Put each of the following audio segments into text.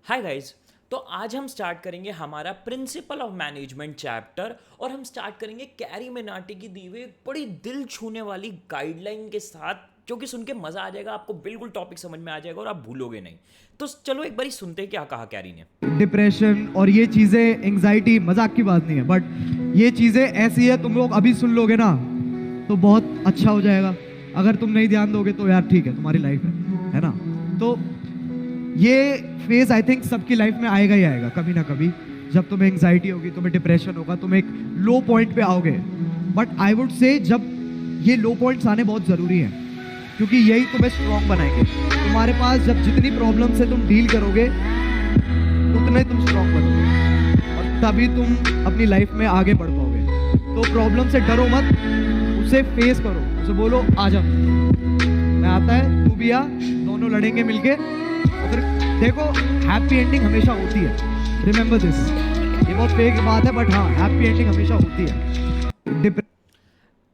Hi guys. तो आज हम स्टार्ट करेंगे हमारा प्रिंसिपल ऑफ मैनेजमेंट चैप्टर और हम स्टार्ट करेंगे कैरी मिनाटी की दी हुई एक बड़ी दिल छूने वाली गाइडलाइन के साथ, जो कि सुन के मज़ा आ जाएगा आपको, बिल्कुल टॉपिक समझ में आ जाएगा और आप भूलोगे नहीं। तो चलो एक बारी सुनते हैं क्या कहा कैरी ने। डिप्रेशन और ये चीज़ें, एंग्जाइटी, मजाक की बात नहीं है, बट ये चीज़ें ऐसी है, तुम लोग अभी सुन लोगे ना तो बहुत अच्छा हो जाएगा। अगर तुम नहीं ध्यान दोगे तो यार ठीक है, तुम्हारी लाइफ है ना। तो ये फेज आई थिंक सबकी लाइफ में आएगा ही आएगा कभी ना कभी। जब तुम्हें एंग्जाइटी होगी, तुम्हें डिप्रेशन होगा, तुम एक लो पॉइंट पे आओगे। बट आई वुड से जब ये लो पॉइंट्स आने बहुत ज़रूरी हैं, क्योंकि यही तुम्हें स्ट्रॉन्ग बनाएंगे। तुम्हारे पास जब जितनी प्रॉब्लम से तुम डील करोगे उतने तुम स्ट्रॉन्ग बनोगे और तभी तुम अपनी लाइफ में आगे बढ़ पाओगे। तो प्रॉब्लम से डरो मत, उसे फेस करो, उसे बोलो आ जा, मैं आता है, तू भी आ, दोनों लड़ेंगे मिलके। और फिर देखो, हैप्पी एंडिंग हमेशा होती है। रिमेंबर दिस, ये बहुत फेक बात है बट हाँ, हैप्पी एंडिंग हमेशा होती है।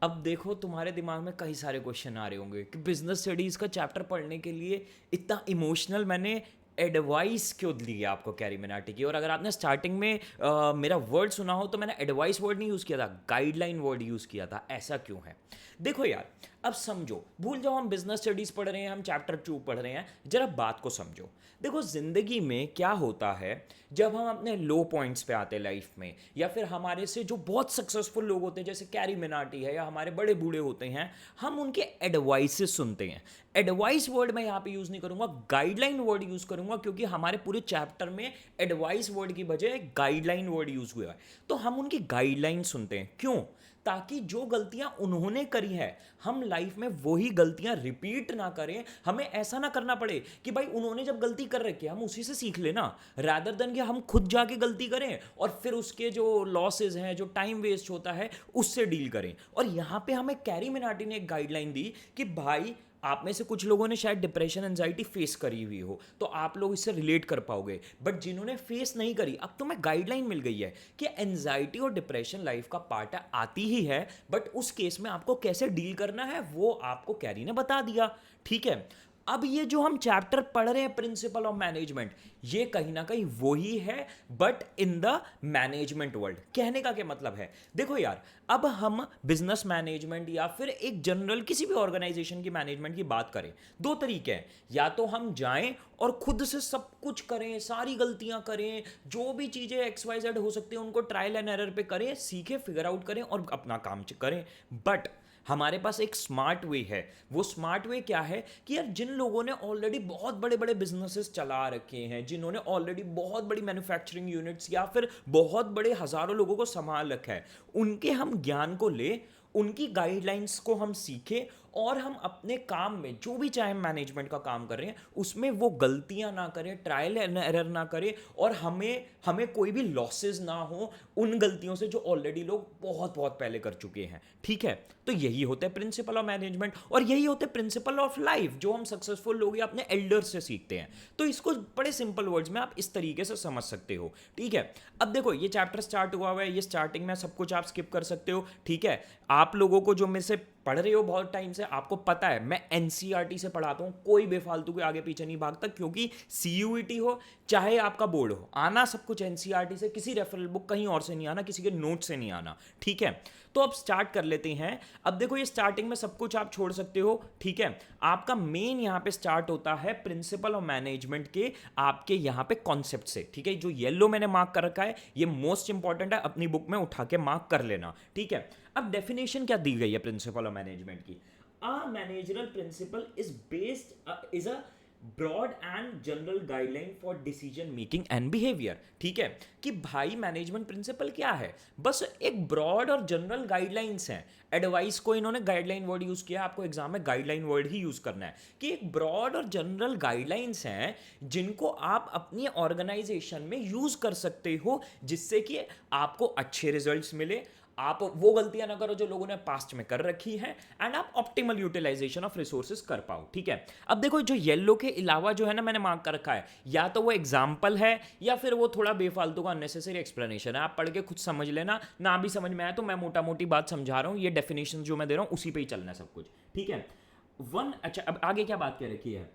अब देखो, तुम्हारे दिमाग में कई सारे क्वेश्चन आ रहे होंगे कि बिजनेस स्टडीज़ का चैप्टर पढ़ने के लिए इतना इमोशनल मैंने एडवाइस क्यों दी है आपको कैरी मिनाटी की। और अगर आपने स्टार्टिंग में मेरा वर्ड सुना हो तो मैंने एडवाइस वर्ड नहीं यूज़ किया था, गाइडलाइन वर्ड यूज़ किया था। ऐसा क्यों है? देखो यार, अब समझो, भूल जाओ हम बिजनेस स्टडीज़ पढ़ रहे हैं, हम चैप्टर 2 पढ़ रहे हैं, जरा बात को समझो। देखो, ज़िंदगी में क्या होता है, जब हम अपने लो पॉइंट्स पे आते हैं लाइफ में, या फिर हमारे से जो बहुत सक्सेसफुल लोग होते हैं जैसे कैरी मिनाटी है या हमारे बड़े बूढ़े होते हैं, हम उनके एडवाइसेस सुनते हैं। एडवाइस वर्ड मैं यहाँ पे यूज़ नहीं करूँगा, गाइडलाइन वर्ड यूज़ करूँगा, क्योंकि हमारे पूरे चैप्टर में एडवाइस वर्ड की बजाय गाइडलाइन वर्ड यूज़ हुआ है। तो हम उनकी गाइडलाइन सुनते हैं, क्यों? ताकि जो गलतियां उन्होंने करी है, हम लाइफ में वही गलतियां रिपीट ना करें। हमें ऐसा ना करना पड़े कि भाई उन्होंने जब गलती कर रखी है हम उसी से सीख लेना, रादर देन कि हम खुद जाके गलती करें और फिर उसके जो लॉसेज हैं, जो टाइम वेस्ट होता है, उससे डील करें। और यहां पे हमें कैरी मिनाटी ने एक गाइडलाइन दी कि भाई, आप में से कुछ लोगों ने शायद डिप्रेशन एंजाइटी फेस करी हुई हो तो आप लोग इससे रिलेट कर पाओगे, बट जिन्होंने फेस नहीं करी, अब तुम्हें गाइडलाइन मिल गई है कि एंजाइटी और डिप्रेशन लाइफ का पार्ट है, आती ही है, बट उस केस में आपको कैसे डील करना है वो आपको कैरी ने बता दिया। ठीक है। अब ये जो हम चैप्टर पढ़ रहे हैं प्रिंसिपल ऑफ मैनेजमेंट, ये कहीं ना कहीं वही है, but in the management world. कहने का क्या मतलब है? देखो यार, अब हम बिजनेस मैनेजमेंट या फिर एक जनरल किसी भी ऑर्गेनाइजेशन की मैनेजमेंट की बात करें, दो तरीके हैं। या तो हम जाएं और खुद से सब कुछ करें, सारी गलतियां करें, जो भी चीजें एक्स वाई जेड हो सकती है उनको ट्रायल एंड एरर पे करें, सीखें, फिगर आउट करें और अपना काम करें। बट हमारे पास एक स्मार्ट वे है। वो स्मार्ट वे क्या है कि यार, जिन लोगों ने ऑलरेडी बहुत बड़े बड़े बिजनेसेस चला रखे हैं, जिन्होंने ऑलरेडी बहुत बड़ी मैन्युफैक्चरिंग यूनिट्स या फिर बहुत बड़े हजारों लोगों को संभाल रखा है, उनके हम ज्ञान को ले, उनकी गाइडलाइंस को हम सीखें और हम अपने काम में जो भी चाहे मैनेजमेंट का काम कर रहे हैं उसमें वो गलतियां ना करें, ट्रायल एंड एरर ना करें, और हमें हमें कोई भी लॉसेस ना हो उन गलतियों से जो ऑलरेडी लोग बहुत बहुत पहले कर चुके हैं। ठीक है। तो यही होता है प्रिंसिपल ऑफ मैनेजमेंट और यही होते हैं प्रिंसिपल ऑफ लाइफ, जो हम सक्सेसफुल लोग या अपने एल्डर्स से सीखते हैं। तो इसको बड़े सिंपल वर्ड्स में आप इस तरीके से समझ सकते हो। ठीक है। अब देखो, ये चैप्टर स्टार्ट हुआ है, ये स्टार्टिंग में सब कुछ आप स्किप कर सकते हो। ठीक है। आप लोगों को जो में से पढ़ रहे हो बहुत टाइम से, आपको पता है मैं एनसीईआरटी से पढ़ाता हूं, कोई बेफालतू के आगे पीछे नहीं भागता, क्योंकि सीयूईटी हो चाहे आपका बोर्ड हो, आना सब कुछ एनसीईआरटी से, किसी रेफरल बुक कहीं और से नहीं आना, किसी के नोट से नहीं आना। ठीक है। तो अब स्टार्ट कर लेते हैं। अब देखो, ये स्टार्टिंग में सब कुछ आप छोड़ सकते हो। ठीक है। आपका मेन यहां पे स्टार्ट होता है प्रिंसिपल ऑफ मैनेजमेंट के आपके यहां पे कॉन्सेप्ट से। ठीक है। जो येलो मैंने मार्क कर रखा है ये मोस्ट इंपॉर्टेंट है, अपनी बुक में उठा के मार्क कर लेना। ठीक है। अब डेफिनेशन क्या दी गई है प्रिंसिपल ऑफ मैनेजमेंट की? A managerial principle is based is a broad and general guideline for decision making and behaviour. ठीक है। कि भाई, मैनेजमेंट प्रिंसिपल क्या है? बस एक ब्रॉड और जनरल गाइडलाइंस हैं। एडवाइस को इन्होंने गाइडलाइन वर्ड यूज किया, आपको एग्जाम में गाइडलाइन वर्ड ही यूज करना है कि एक ब्रॉड और जनरल गाइडलाइंस हैं जिनको आप अपनी ऑर्गेनाइजेशन में यूज कर सकते हो, जिससे कि आपको अच्छे रिजल्ट्स मिले, आप वो गलतियां ना करो जो लोगों ने पास्ट में कर रखी है, एंड आप ऑप्टिमल यूटिलाइजेशन ऑफ रिसोर्सेज कर पाओ। ठीक है। अब देखो, जो येलो के अलावा जो है ना मैंने मार्क कर रखा है, या तो वो एग्जाम्पल है या फिर वो थोड़ा बेफालतू का अननेसेसरी एक्सप्लेनेशन है। आप पढ़ के खुद समझ लेना, ना भी समझ में आया तो मैं मोटा मोटी बात समझा रहा हूं, ये डेफिनेशन जो मैं दे रहा हूं उसी पे ही चलना है सब कुछ। ठीक है। अच्छा, अब आगे क्या बात कह रखी है?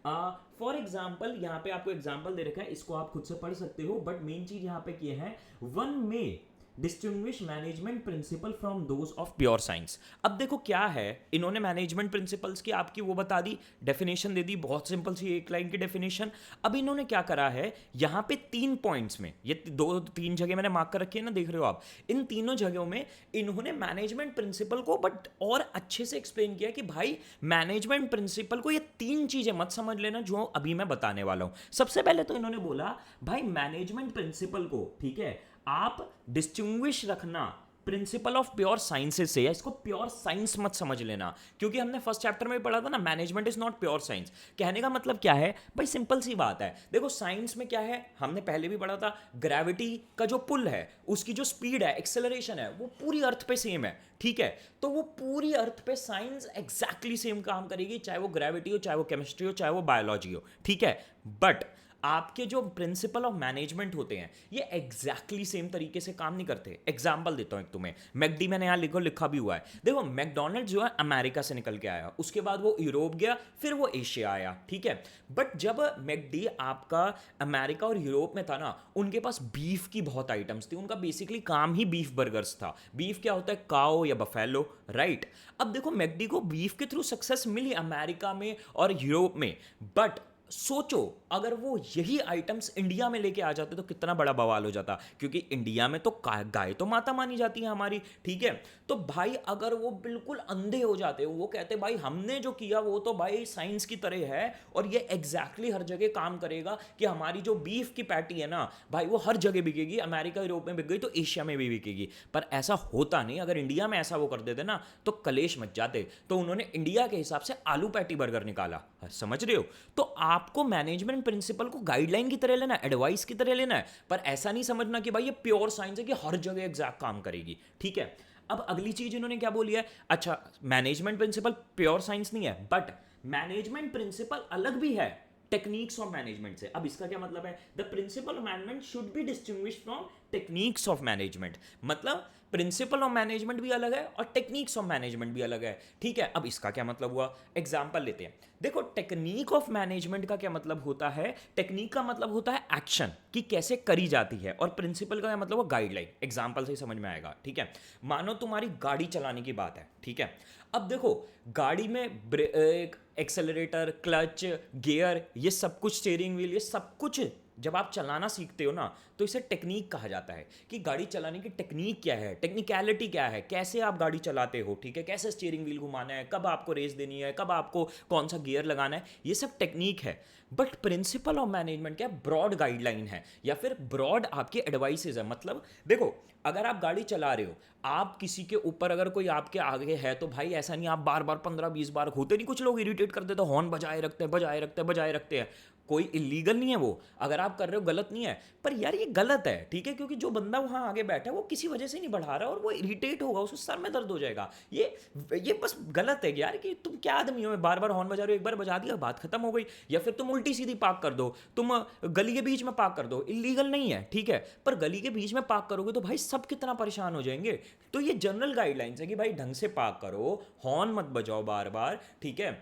फॉर एग्जाम्पल यहाँ पे आपको एग्जाम्पल दे रखा है, इसको आप खुद से पढ़ सकते हो, बट मेन चीज यहाँ पे किए हैं, वन में distinguish management principle from those of pure science. अब देखो क्या है, इन्होंने मैनेजमेंट प्रिंसिपल्स की आपकी वो बता दी, डेफिनेशन दे दी, बहुत सिंपल सी एक लाइन की डेफिनेशन। अब इन्होंने क्या करा है, यहाँ पे 3 पॉइंट्स में, ये 2-3 जगह मैंने मार्क कर रखी है ना, देख रहे हो आप, इन तीनों जगहों में इन्होंने मैनेजमेंट प्रिंसिपल को बट और अच्छे से एक्सप्लेन किया कि भाई मैनेजमेंट प्रिंसिपल को ये 3 चीजें मत समझ लेना जो अभी मैं बताने वाला हूं। सबसे पहले तो इन्होंने बोला भाई मैनेजमेंट प्रिंसिपल को, ठीक है, आप डिस्टिंग्विश रखना प्रिंसिपल ऑफ प्योर साइंसेस से, या इसको प्योर साइंस मत समझ लेना, क्योंकि हमने फर्स्ट चैप्टर में पढ़ा था ना, management is not pure science. कहने का मतलब क्या है भाई, सिंपल सी बात है, देखो साइंस में क्या है, हमने पहले भी पढ़ा था, ग्रेविटी का जो पुल है, उसकी जो स्पीड है, एक्सेलरेशन है, वो पूरी अर्थ पे सेम है, ठीक है, तो वो पूरी अर्थ पे साइंस एग्जैक्टली सेम काम करेगी, चाहे वो ग्रेविटी हो, चाहे वो केमिस्ट्री हो, चाहे वो बायोलॉजी हो, ठीक है। बट आपके जो प्रिंसिपल ऑफ मैनेजमेंट होते हैं ये एग्जैक्टली सेम तरीके से काम नहीं करते। एग्जांपल देता हूं एक तुम्हें, मैकडी मैंने यहां लिखा भी हुआ है, देखो मैकडोनल्ड जो है अमेरिका से निकल के आया, उसके बाद वो यूरोप गया, फिर वो एशिया आया, ठीक है। बट जब मैकडी आपका अमेरिका और यूरोप में था ना, उनके पास बीफ की बहुत आइटम्स थी, उनका बेसिकली काम ही बीफ बर्गर्स था। बीफ क्या होता है, काओ या बफेलो, राइट। अब देखो मैकडी को बीफ के थ्रू सक्सेस मिली अमेरिका में और यूरोप में, बट सोचो अगर वो यही आइटम्स इंडिया में लेके आ जाते तो कितना बड़ा बवाल हो जाता, क्योंकि इंडिया में तो गाय तो माता मानी जाती है हमारी, ठीक है। तो भाई अगर वो बिल्कुल अंधे हो जाते, वो कहते भाई हमने जो किया वो तो भाई साइंस की तरह है और ये एग्जैक्टली हर जगह काम करेगा, कि हमारी जो बीफ की पैटी है ना भाई वो हर जगह बिकेगी, अमेरिका यूरोप में बिक गई तो एशिया में भी बिकेगी। पर ऐसा होता नहीं, अगर इंडिया में ऐसा वो कर देते ना तो कलेश मच जाते। तो उन्होंने इंडिया के हिसाब से आलू पैटी बर्गर निकाला, समझ रहे हो। तो आपको मैनेजमेंट प्रिंसिपल को गाइडलाइन की तरह लेना है, एडवाइस की तरह लेना है, पर ऐसा नहीं समझना कि भाई ये प्योर साइंस है कि हर जगह एग्जैक्ट काम करेगी, ठीक है। अब अगली चीज इन्होंने क्या बोली है, अच्छा मैनेजमेंट प्रिंसिपल प्योर साइंस नहीं है, बट मैनेजमेंट प्रिंसिपल अलग भी है टेक्निक्स ऑफ मैनेजमेंट से। अब इसका क्या मतलब है, the principle of management should be distinguish from techniques of management, मतलब प्रिंसिपल ऑफ मैनेजमेंट भी अलग है और टेक्निक्स ऑफ मैनेजमेंट भी अलग है, ठीक है। अब इसका क्या मतलब हुआ, एग्जांपल लेते हैं। देखो टेक्निक ऑफ मैनेजमेंट का क्या मतलब होता है, टेक्निक का मतलब होता है एक्शन कि कैसे करी जाती है, और प्रिंसिपल का क्या मतलब है, गाइडलाइन। एग्जांपल से ही समझ में आएगा, ठीक है। मानो तुम्हारी गाड़ी चलाने की बात है, ठीक है। अब देखो गाड़ी में ब्रेक, एक्सेलरेटर, क्लच, गियर, ये सब कुछ, स्टीयरिंग व्हील, ये सब कुछ जब आप चलाना सीखते हो ना तो इसे टेक्निक कहा जाता है, कि गाड़ी चलाने की टेक्निक क्या है, टेक्निकलिटी क्या है, कैसे आप गाड़ी चलाते हो, ठीक है, कैसे स्टीयरिंग व्हील घुमाना है, कब आपको रेस देनी है, कब आपको कौन सा गियर लगाना है, ये सब टेक्निक है। बट प्रिंसिपल ऑफ मैनेजमेंट क्या, ब्रॉड गाइडलाइन है या फिर ब्रॉड आपके एडवाइसेज है। मतलब देखो अगर आप गाड़ी चला रहे हो, आप किसी के ऊपर अगर कोई आपके आगे है तो भाई ऐसा नहीं आप बार बार 15-20 बार, होते नहीं कुछ लोग इरिटेट कर देते, हॉर्न बजाए रखते हैं, बजाए रखते हैं, बजाए रखते हैं। कोई इलीगल नहीं है वो, अगर आप कर रहे हो गलत नहीं है, पर यार ये गलत है, ठीक है, क्योंकि जो बंदा वहां आगे बैठा है वो किसी वजह से नहीं बढ़ा रहा और वो इरिटेट होगा, उसको सर में दर्द हो जाएगा। ये बस गलत है यार, कि तुम क्या आदमी हो, बार बार हॉर्न बजा रहे हो, एक बार बजा दिया बात खत्म हो गई। या फिर तुम उल्टी सीधी पार्क कर दो, तुम गली के बीच में पार्क कर दो, इलीगल नहीं है, ठीक है, पर गली के बीच में पार्क करोगे तो भाई सब कितना परेशान हो जाएंगे। तो ये जनरल गाइडलाइंस है कि भाई ढंग से पार्क करो, हॉर्न मत बजाओ बार बार, ठीक है,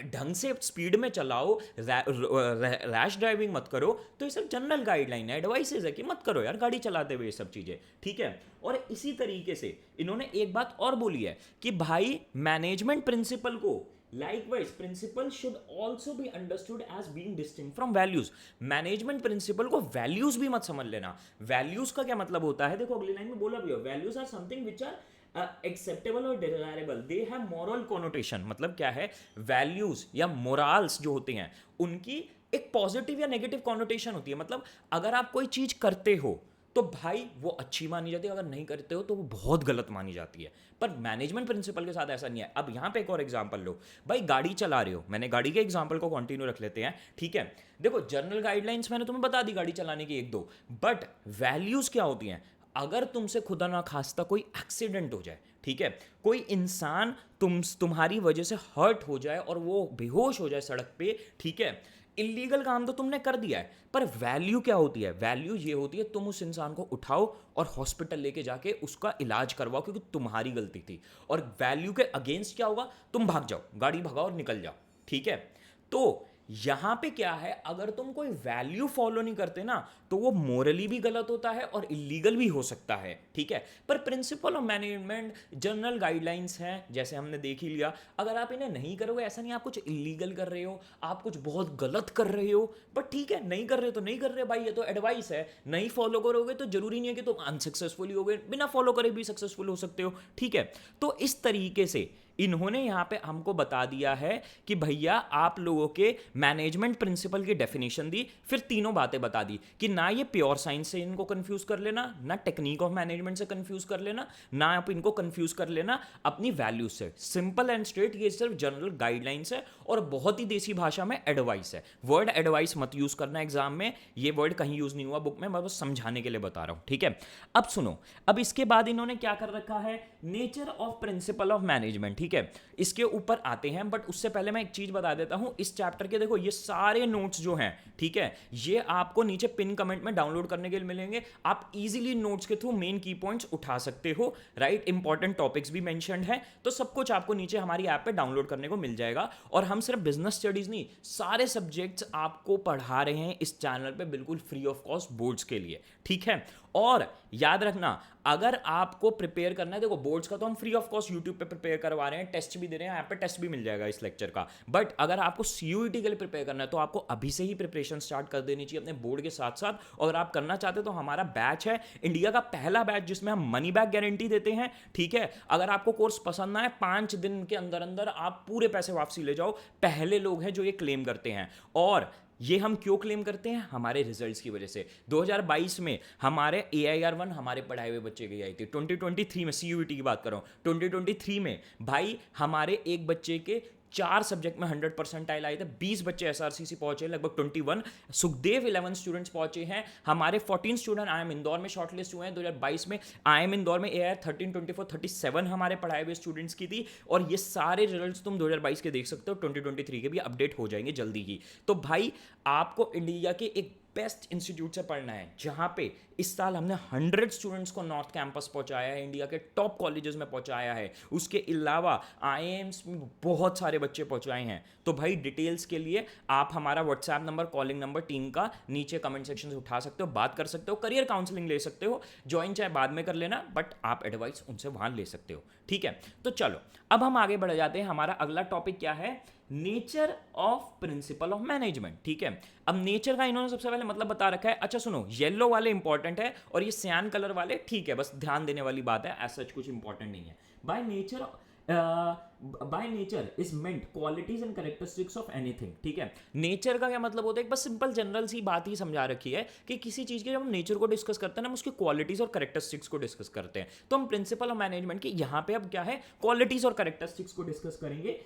ढंग से स्पीड में चलाओ, रैश ड्राइविंग मत करो। तो ये सब जनरल गाइडलाइन है, एडवाइसेज है कि मत करो यार गाड़ी चलाते हुए ये सब चीजें, ठीक है। और इसी तरीके से इन्होंने एक बात और बोली है कि भाई मैनेजमेंट प्रिंसिपल को likewise principle should also be understood as being distinct from values। Management principle को वैल्यूज भी मत समझ लेना। वैल्यूज का क्या मतलब होता है, देखो अगली लाइन में बोला भी हो, values are something which are acceptable और desirable, they have moral connotation. मतलब क्या है, वैल्यूज या मोरल्स जो होते हैं उनकी एक पॉजिटिव या नेगेटिव कॉनोटेशन होती है। मतलब अगर आप कोई चीज करते हो तो भाई वो अच्छी मानी जाती है, अगर नहीं करते हो तो वो बहुत गलत मानी जाती है। पर मैनेजमेंट प्रिंसिपल के साथ ऐसा नहीं है। अब यहां पे एक और एग्जांपल लो, भाई गाड़ी चला रहे हो, मैंने गाड़ी के एग्जांपल को कंटिन्यू रख लेते हैं, ठीक है। देखो जनरल गाइडलाइंस मैंने तुम्हें बता दी गाड़ी चलाने की एक दो, बट वैल्यूज क्या होती हैं। अगर तुमसे खुदा ना खास्ता कोई एक्सीडेंट हो जाए, ठीक है, कोई इंसान तुम्हारी वजह से हर्ट हो जाए और वो बेहोश हो जाए सड़क पे, ठीक है, इलीगल काम तो तुमने कर दिया है, पर वैल्यू क्या होती है, वैल्यू ये होती है तुम उस इंसान को उठाओ और हॉस्पिटल लेके जाके उसका इलाज करवाओ, क्योंकि तुम्हारी गलती थी। और वैल्यू के अगेंस्ट क्या होगा, तुम भाग जाओ, गाड़ी भगाओ और निकल जाओ, ठीक है। तो यहां पे क्या है, अगर तुम कोई वैल्यू फॉलो नहीं करते ना तो वो मोरली भी गलत होता है और इलीगल भी हो सकता है, ठीक है। पर principal of management general guidelines हैं, जैसे हमने देख ही लिया। अगर आप इन्हें नहीं करोगे, ऐसा नहीं आप कुछ इलीगल कर रहे हो, आप कुछ बहुत गलत कर रहे हो, बट ठीक है, नहीं कर रहे तो नहीं कर रहे भाई, ये तो एडवाइस है। नहीं फॉलो करोगे तो जरूरी नहीं है कि तुम अनसक्सेसफुल होगे, बिना फॉलो करे भी सक्सेसफुल हो सकते हो, ठीक है। तो इस तरीके से इन्होंने यहां पे हमको बता दिया है कि भैया आप लोगों के मैनेजमेंट प्रिंसिपल की डेफिनेशन दी, फिर तीनों बातें बता दी कि ना ये प्योर साइंस से इनको कंफ्यूज कर लेना, ना टेक्निक ऑफ मैनेजमेंट से कंफ्यूज कर लेना, ना आप इनको कंफ्यूज कर लेना अपनी वैल्यू से। सिंपल एंड स्ट्रेट, ये सिर्फ जनरल गाइडलाइंस है और बहुत ही देसी भाषा में एडवाइस है। वर्ड एडवाइस मत यूज करना एग्जाम में, ये वर्ड कहीं यूज नहीं हुआ बुक में, मैं बस समझाने के लिए बता रहा हूं, ठीक है। अब सुनो, अब इसके बाद इन्होंने क्या कर रखा है, nature of principle of management, ठीक है। इसके ऊपर आते हैं, बट उससे पहले मैं एक चीज बता देता हूं। इस चैप्टर के देखो ये सारे नोट्स जो हैं, ठीक है, ये आपको नीचे पिन कमेंट में डाउनलोड करने के लिए मिलेंगे। आप इजीली नोट्स के थ्रू मेन की पॉइंट्स उठा सकते हो, राइट। इंपॉर्टेंट टॉपिक्स भी मेंशन्ड है, तो सब कुछ आपको नीचे हमारी ऐप पे डाउनलोड करने को मिल जाएगा। और हम सिर्फ बिजनेस स्टडीज नहीं, सारे सब्जेक्ट्स आपको पढ़ा रहे हैं इस चैनल पे बिल्कुल फ्री ऑफ कॉस्ट बोर्ड्स के लिए, ठीक है। और याद रखना, अगर आपको प्रिपेयर करना है, देखो बोर्ड्स का तो हम फ्री ऑफ कॉस्ट यूट्यूब पे प्रिपेयर करवा रहे हैं, टेस्ट भी दे रहे हैं, ऐप पे टेस्ट भी मिल जाएगा इस लेक्चर का। बट अगर आपको सीयूईटी के लिए प्रिपेयर करना है तो आपको अभी से ही प्रिपरेशन स्टार्ट कर देनी चाहिए अपने बोर्ड के साथ साथ। और आप करना चाहते हो तो हमारा बैच है, इंडिया का पहला बैच जिसमें हम मनी बैक गारंटी देते हैं, ठीक है। अगर आपको कोर्स पसंद ना आए, 5 दिन के अंदर अंदर आप पूरे पैसे वापसी ले जाओ, पहले लोग हैं जो ये क्लेम करते हैं। और ये हम क्यों क्लेम करते हैं, हमारे रिजल्ट्स की वजह से। 2022 में हमारे AIR-1 हमारे पढ़ाए हुए बच्चे की आई थी। 2023 में CUET की बात कर रहा हूं, 2023 में भाई हमारे एक बच्चे के 4 सब्जेक्ट में 100% आए थे। 20 बच्चे SRCC पहुंचे, लगभग 21। सुखदेव 11 स्टूडेंट्स पहुंचे हैं। हमारे 14 स्टूडेंट IIM इंदौर में शॉर्टलिस्ट हुए हैं 2022 में। IIM इंदौर में AIR 13, 24, 37 हमारे पढ़ाए हुए स्टूडेंट्स की थी। और ये सारे रिजल्ट्स तुम 2022 के देख सकते हो, 2023 के भी अपडेट हो जाएंगे जल्दी ही। तो भाई आपको इंडिया के एक बेस्ट इंस्टीट्यूट से पढ़ना है, जहां पे इस साल हमने 100 स्टूडेंट्स को नॉर्थ कैंपस पहुंचाया है, इंडिया के टॉप कॉलेजेस में पहुंचाया है। उसके अलावा IIMs में बहुत सारे बच्चे पहुंचाए हैं। तो भाई डिटेल्स के लिए आप हमारा WhatsApp number, calling number team का नीचे कमेंट सेक्शन से उठा सकते हो, बात कर सकते हो, करियर काउंसलिंग ले सकते हो। ज्वाइन चाहे बाद में कर लेना, बट आप एडवाइस उनसे वहां ले सकते हो, ठीक है। तो चलो अब हम आगे बढ़ जाते हैं। हमारा अगला टॉपिक क्या है, nature of principle of management, ठीक है। अब नेचर का इन्होंने सबसे पहले मतलब बता रखा है। अच्छा सुनो, येलो वाले इंपॉर्टेंट है और ये सियान कलर वाले ठीक है, बस ध्यान देने वाली बात है, एज सच कुछ इंपॉर्टेंट नहीं है। By nature is meant qualities and characteristics of anything, ठीक है। नेचर का क्या मतलब होता है, बस सिंपल जनरल सी बात ही समझा रखी है कि किसी चीज के जब हम नेचर को डिस्कस करते हैं ना, हम उसकी क्वालिटीज और कैरेक्टरिस्टिक्स को डिस्कस करते हैं। तो हम प्रिंसिपल ऑफ मैनेजमेंट की यहाँ पे अब क्या है, क्वालिटीज और कैरेक्टरिस्टिक्स को डिस्कस करेंगे,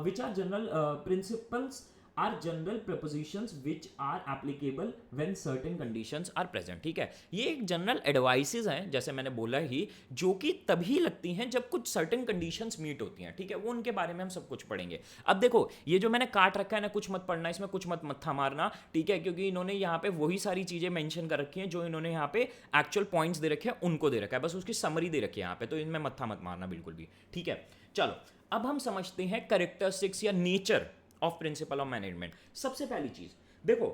which are general principles are general prepositions which are applicable when certain conditions are present, ठीक है। ये एक जनरल एडवाइसेस हैं, जैसे मैंने बोला ही, जो कि तभी लगती हैं जब कुछ सर्टेन कंडीशंस मीट होती हैं, ठीक है। वो उनके बारे में हम सब कुछ पढ़ेंगे। अब देखो ये जो मैंने काट रखा है ना, कुछ मत पढ़ना, इसमें कुछ मत्था मारना, ठीक है, क्योंकि इन्होंने यहाँ पे वही सारी चीजें मेंशन कर रखी हैं जो इन्होंने यहाँ पे एक्चुअल पॉइंट्स दे रखे हैं, उनको दे रखा है, बस उसकी समरी दे रखी है यहाँ पे, तो इनमें मत्था मत मारना बिल्कुल भी, ठीक है। चलो अब हम समझते हैं कैरेक्टरिस्टिक्स या nature of principle of management. सबसे पहली चीज देखो,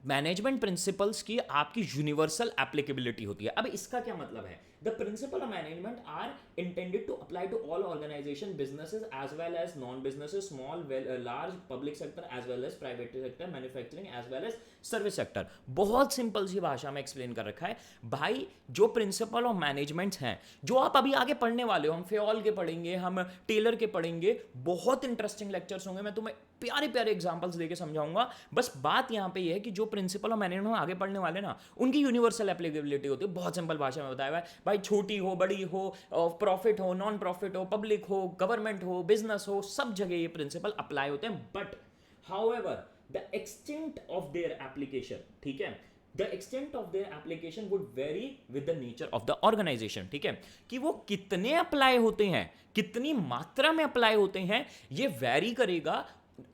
मैनेजमेंट प्रिंसिपल्स की आपकी यूनिवर्सल एप्लीकेबिलिटी होती है। अब इसका क्या मतलब है, the principle of management are intended to apply to all organization, businesses as well as non businesses, small large, public sector as well as private sector, manufacturing as well as service sector. बहुत simple सी भाषा में explain कर रखा है भाई। जो principal of management हैं, जो आप अभी आगे पढ़ने वाले हो, हम फेओल के पढ़ेंगे, हम टेलर के पढ़ेंगे, बहुत इंटरेस्टिंग लेक्चर्स होंगे, मैं तुम्हें प्यारे प्यारे एग्जांपल्स देके समझाऊंगा। बस बात यहां पे ये है कि जो प्रिंसिपल ऑफ मैनेजमेंट आगे पढ़ने वाले ना, उनकी यूनिवर्सल एप्लीकेबिलिटी होती है। बहुत सिंपल भाषा में बताया हुआ है भाई, छोटी हो, बड़ी हो, प्रॉफिट हो, नॉन प्रॉफिट हो, पब्लिक हो, गवर्नमेंट हो, बिजनेस हो, सब जगह ये प्रिंसिपल अप्लाई होते हैं। But however the extent of their application, ठीक है, the extent of their application would vary with the nature of the organization, ठीक है। कि वो कितने अप्लाई होते हैं, कितनी मात्रा में अप्लाई होते हैं, ये वेरी करेगा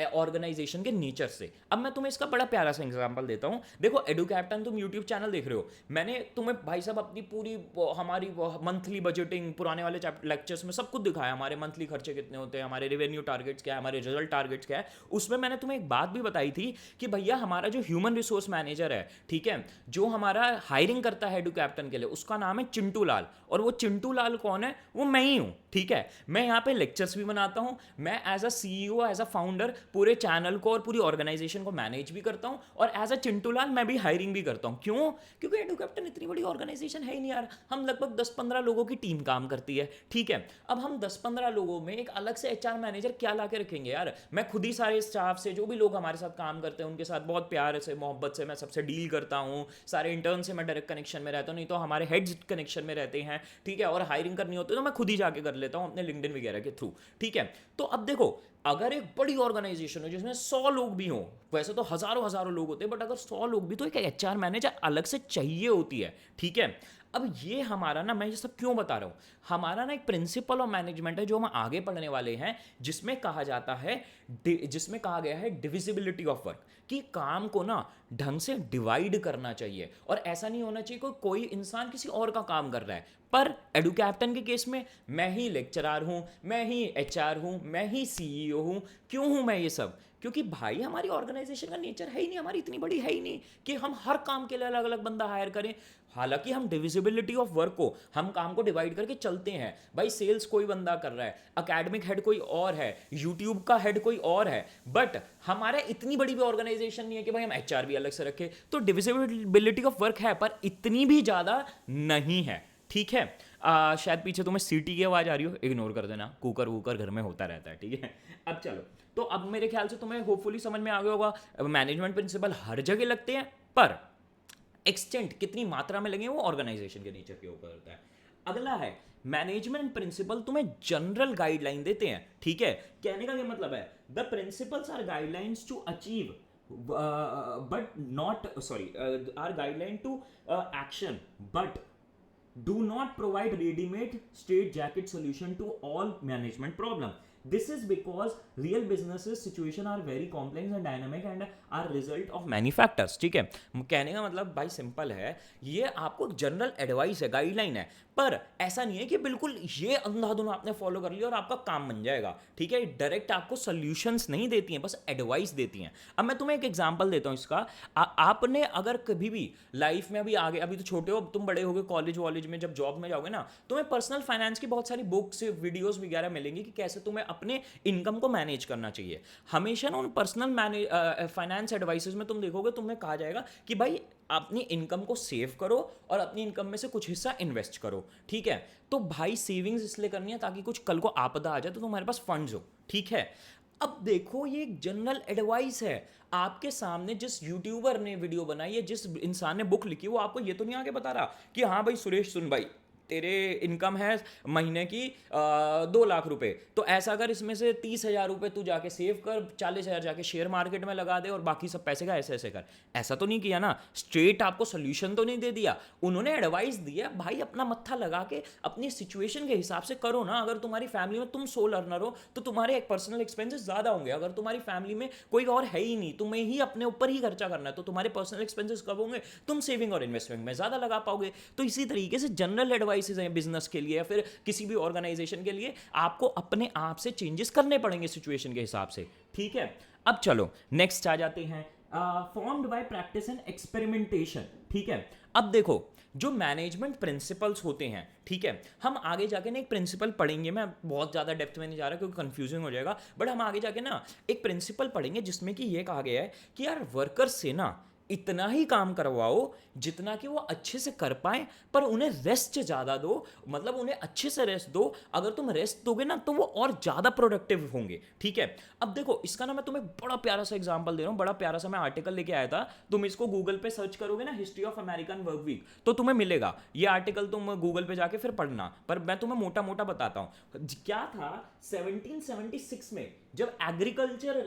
ऑर्गेनाइजेशन के नेचर से। अब मैं तुम्हें इसका बड़ा प्यारा सा एग्जांपल देता हूँ। देखो एडू कैप्टन तुम यूट्यूब चैनल देख रहे हो, मैंने तुम्हें भाई साहब अपनी पूरी हमारी मंथली बजटिंग पुराने वाले लेक्चर्स में सब कुछ दिखाया, हमारे मंथली खर्चे कितने होते हैं, हमारे रेवेन्यू टारगेट्स क्या है, हमारे रिजल्ट टारगेट्स क्या है। उसमें मैंने तुम्हें एक बात भी बताई थी कि भैया हमारा जो ह्यूमन रिसोर्स मैनेजर है, ठीक है, जो हमारा हायरिंग करता है एडू कैप्टन के लिए, उसका नाम है चिंटू लाल। और वो चिंटू लाल कौन है? वो मैं ही हूँ, ठीक है। मैं यहाँ पे लेक्चर्स भी बनाता हूँ, मैं as a CEO as a founder पूरे चैनल को और पूरी ऑर्गेनाइजेशन को मैनेज भी करता हूँ, और एज अ चिंटू लाल मैं भी हायरिंग भी करता हूँ। क्यों? क्योंकि एडू कैप्टन इतनी बड़ी ऑर्गेनाइजेशन है ही नहीं यार, हम लगभग 10-15 लोगों की टीम काम करती है, ठीक है। अब हम 10-15 लोगों में एक अलग से एचआर मैनेजर क्या ला के रखेंगे यार? मैं खुद ही सारे स्टाफ से, जो भी लोग हमारे साथ काम करते हैं उनके साथ बहुत प्यार से मोहब्बत से मैं सबसे डील करता हूँ, सारे इंटर्न से मैं डायरेक्ट कनेक्शन में रहता हूँ, नहीं तो हमारे हेड्स कनेक्शन में रहते हैं, ठीक है। और हायरिंग करनी होती है तो मैं खुद ही जाके कर लेता हूँ अपने लिंक्डइन वगैरह के थ्रू, ठीक है। तो अब देखो, अगर एक बड़ी ऑर्गेनाइजेशन हो जिसमें 100 लोग भी हों, वैसे तो हजारों हजारों लोग होते हैं, बट अगर 100 लोग भी, तो एक एचआर मैनेजर अलग से चाहिए होती है, ठीक है। अब ये हमारा ना, मैं ये सब क्यों बता रहा हूँ, हमारा ना एक प्रिंसिपल ऑफ मैनेजमेंट है जो हम आगे पढ़ने वाले हैं, जिसमें कहा जाता है, जिसमें कहा गया है डिविजिबिलिटी ऑफ वर्क, कि काम को ना ढंग से डिवाइड करना चाहिए, और ऐसा नहीं होना चाहिए कोई इंसान किसी और का काम कर रहा है। पर एडू कैप्टन के केस में मैं ही लेक्चरर हूं, मैं ही एचआर हूं, मैं ही सीईओ हूं। क्यों हूं मैं ये सब? क्योंकि भाई हमारी ऑर्गेनाइजेशन का नेचर है ही नहीं, हमारी इतनी बड़ी है ही नहीं कि हम हर काम के लिए अलग अलग बंदा हायर करें। हालांकि हम डिविजिबिलिटी ऑफ वर्क को, हम काम को डिवाइड करके चलते हैं। भाई सेल्स कोई बंदा कर रहा है, अकेडमिक हेड कोई और है, यूट्यूब का हेड कोई और है, बट हमारे इतनी बड़ी भी ऑर्गेनाइजेशन नहीं है कि भाई हम एचआर भी अलग से रखें। तो डिविजिबिलिटी ऑफ वर्क है, पर इतनी भी ज़्यादा नहीं है, ठीक है। शायद पीछे तुम्हें सीटी की आवाज़ आ रही हो, इग्नोर कर देना, कुकर वूकर घर में होता रहता है, ठीक है। अब चलो, तो अब मेरे ख्याल से तुम्हें होपफुली समझ में आ गया होगा, मैनेजमेंट प्रिंसिपल हर जगह लगते हैं, पर एक्सटेंट कितनी मात्रा में लगे वो ऑर्गेनाइजेशन के नेचर के ऊपर होता है। अगला है मैनेजमेंट प्रिंसिपल तुम्हें जनरल गाइडलाइन देते हैं, ठीक है। कहने का ये मतलब है, the principles are guidelines to achieve but not sorry are guideline to action but do not provide ready-made straight jacket solution to all management problem. This is because real businesses situation are very complex and dynamic and are result of many factors, ठीक है। कहने का मतलब भाई simple है, ये आपको general advice है, गाइडलाइन है, पर ऐसा नहीं है कि बिल्कुल ये अंधाधुन आपने फॉलो कर लिया और आपका काम बन जाएगा, ठीक है। डायरेक्ट आपको सॉल्यूशंस नहीं देती हैं, बस एडवाइस देती हैं। अब मैं तुम्हें एक एग्जांपल देता हूँ इसका। आपने अगर कभी भी लाइफ में, अभी आगे, अभी तो छोटे हो, तुम बड़े होगे, कॉलेज में जब जॉब में जाओगे ना, तुम्हें पर्सनल फाइनेंस की बहुत सारी बुक्स, वीडियोस वगैरह मिलेंगी कि कैसे तुम्हें अपने इनकम को मैनेज करना चाहिए। हमेशा ना उन पर्सनल फाइनेंस एडवाइसेस में तुम देखोगे, तुम्हें कहा जाएगा कि भाई अपनी इनकम को सेव करो और अपनी इनकम में से कुछ हिस्सा इन्वेस्ट करो, ठीक है। तो भाई सेविंग्स इसलिए करनी है ताकि कुछ कल को आपदा आ जाए तो तुम्हारे पास फंड्स हो, ठीक है। अब देखो, ये एक जनरल एडवाइस है। आपके सामने जिस यूट्यूबर ने वीडियो बनाई है, जिस इंसान ने बुक लिखी, वो आपको ये तो नहीं आगे बता रहा कि हाँ भाई सुरेश सुन भाई, तेरे इनकम है महीने की 2 लाख रुपए, तो ऐसा कर, इसमें से 30,000 रुपए तू जाके सेव कर, 40,000 जाके शेयर मार्केट में लगा दे और बाकी सब पैसे का ऐसे ऐसे कर। ऐसा तो नहीं किया ना, स्ट्रेट आपको सोल्यूशन तो नहीं दे दिया, उन्होंने एडवाइस दिया। भाई अपना मत्था लगा के अपनी सिचुएशन के हिसाब से करो ना। अगर तुम्हारी फैमिली में तुम सोल अर्नर हो तो तुम्हारे एक पर्सनल एक्सपेंसेस ज़्यादा होंगे। अगर तुम्हारी फैमिली में कोई और है ही नहीं, तुम्हें ही अपने ऊपर ही खर्चा करना है, तो तुम्हारे पर्सनल एक्सपेंसेस कब होंगे? तुम सेविंग और इन्वेस्टमेंट में ज़्यादा लगा पाओगे। तो इसी तरीके से जनरल एडवाइस हैं बिजनेस के लिए या फिर किसी भी ऑर्गेनाइजेशन के लिए, आपको अपने आप से चेंजेस करने पड़ेंगे सिचुएशन के हिसाब से, ठीक है। अब चलो नेक्स्ट आ जाते हैं, formed by practice and experimentation, ठीक है। अब देखो, जो मैनेजमेंट प्रिंसिपल्स होते हैं, ठीक है, हम आगे जाके ना एक प्रिंसिपल पढ़ेंगे, मैं बहुत ज़्यादा डेप्थ में नहीं जा रहा क्योंकि कंफ्यूजिंग हो जाएगा, बट हम आगे जाके ना एक प्रिंसिपल पढ़ेंगे जिसमें कि ये कहा गया है कि यार वर्कर्स से ना इतना ही काम करवाओ जितना कि वो अच्छे से कर पाए, पर उन्हें रेस्ट ज़्यादा दो, मतलब उन्हें अच्छे से रेस्ट दो। अगर तुम रेस्ट दोगे ना तो वो और ज़्यादा प्रोडक्टिव होंगे, ठीक है। अब देखो, इसका ना मैं तुम्हें बड़ा प्यारा सा एग्जांपल दे रहा हूँ, बड़ा प्यारा सा मैं आर्टिकल लेके आया था। तुम इसको गूगल पे सर्च करोगे ना, history of American work week, तो तुम्हें मिलेगा ये आर्टिकल, तुम गूगल पे जाके फिर पढ़ना, पर मैं तुम्हें मोटा मोटा बताता हूँ। क्या था 1776 में, जब एग्रीकल्चर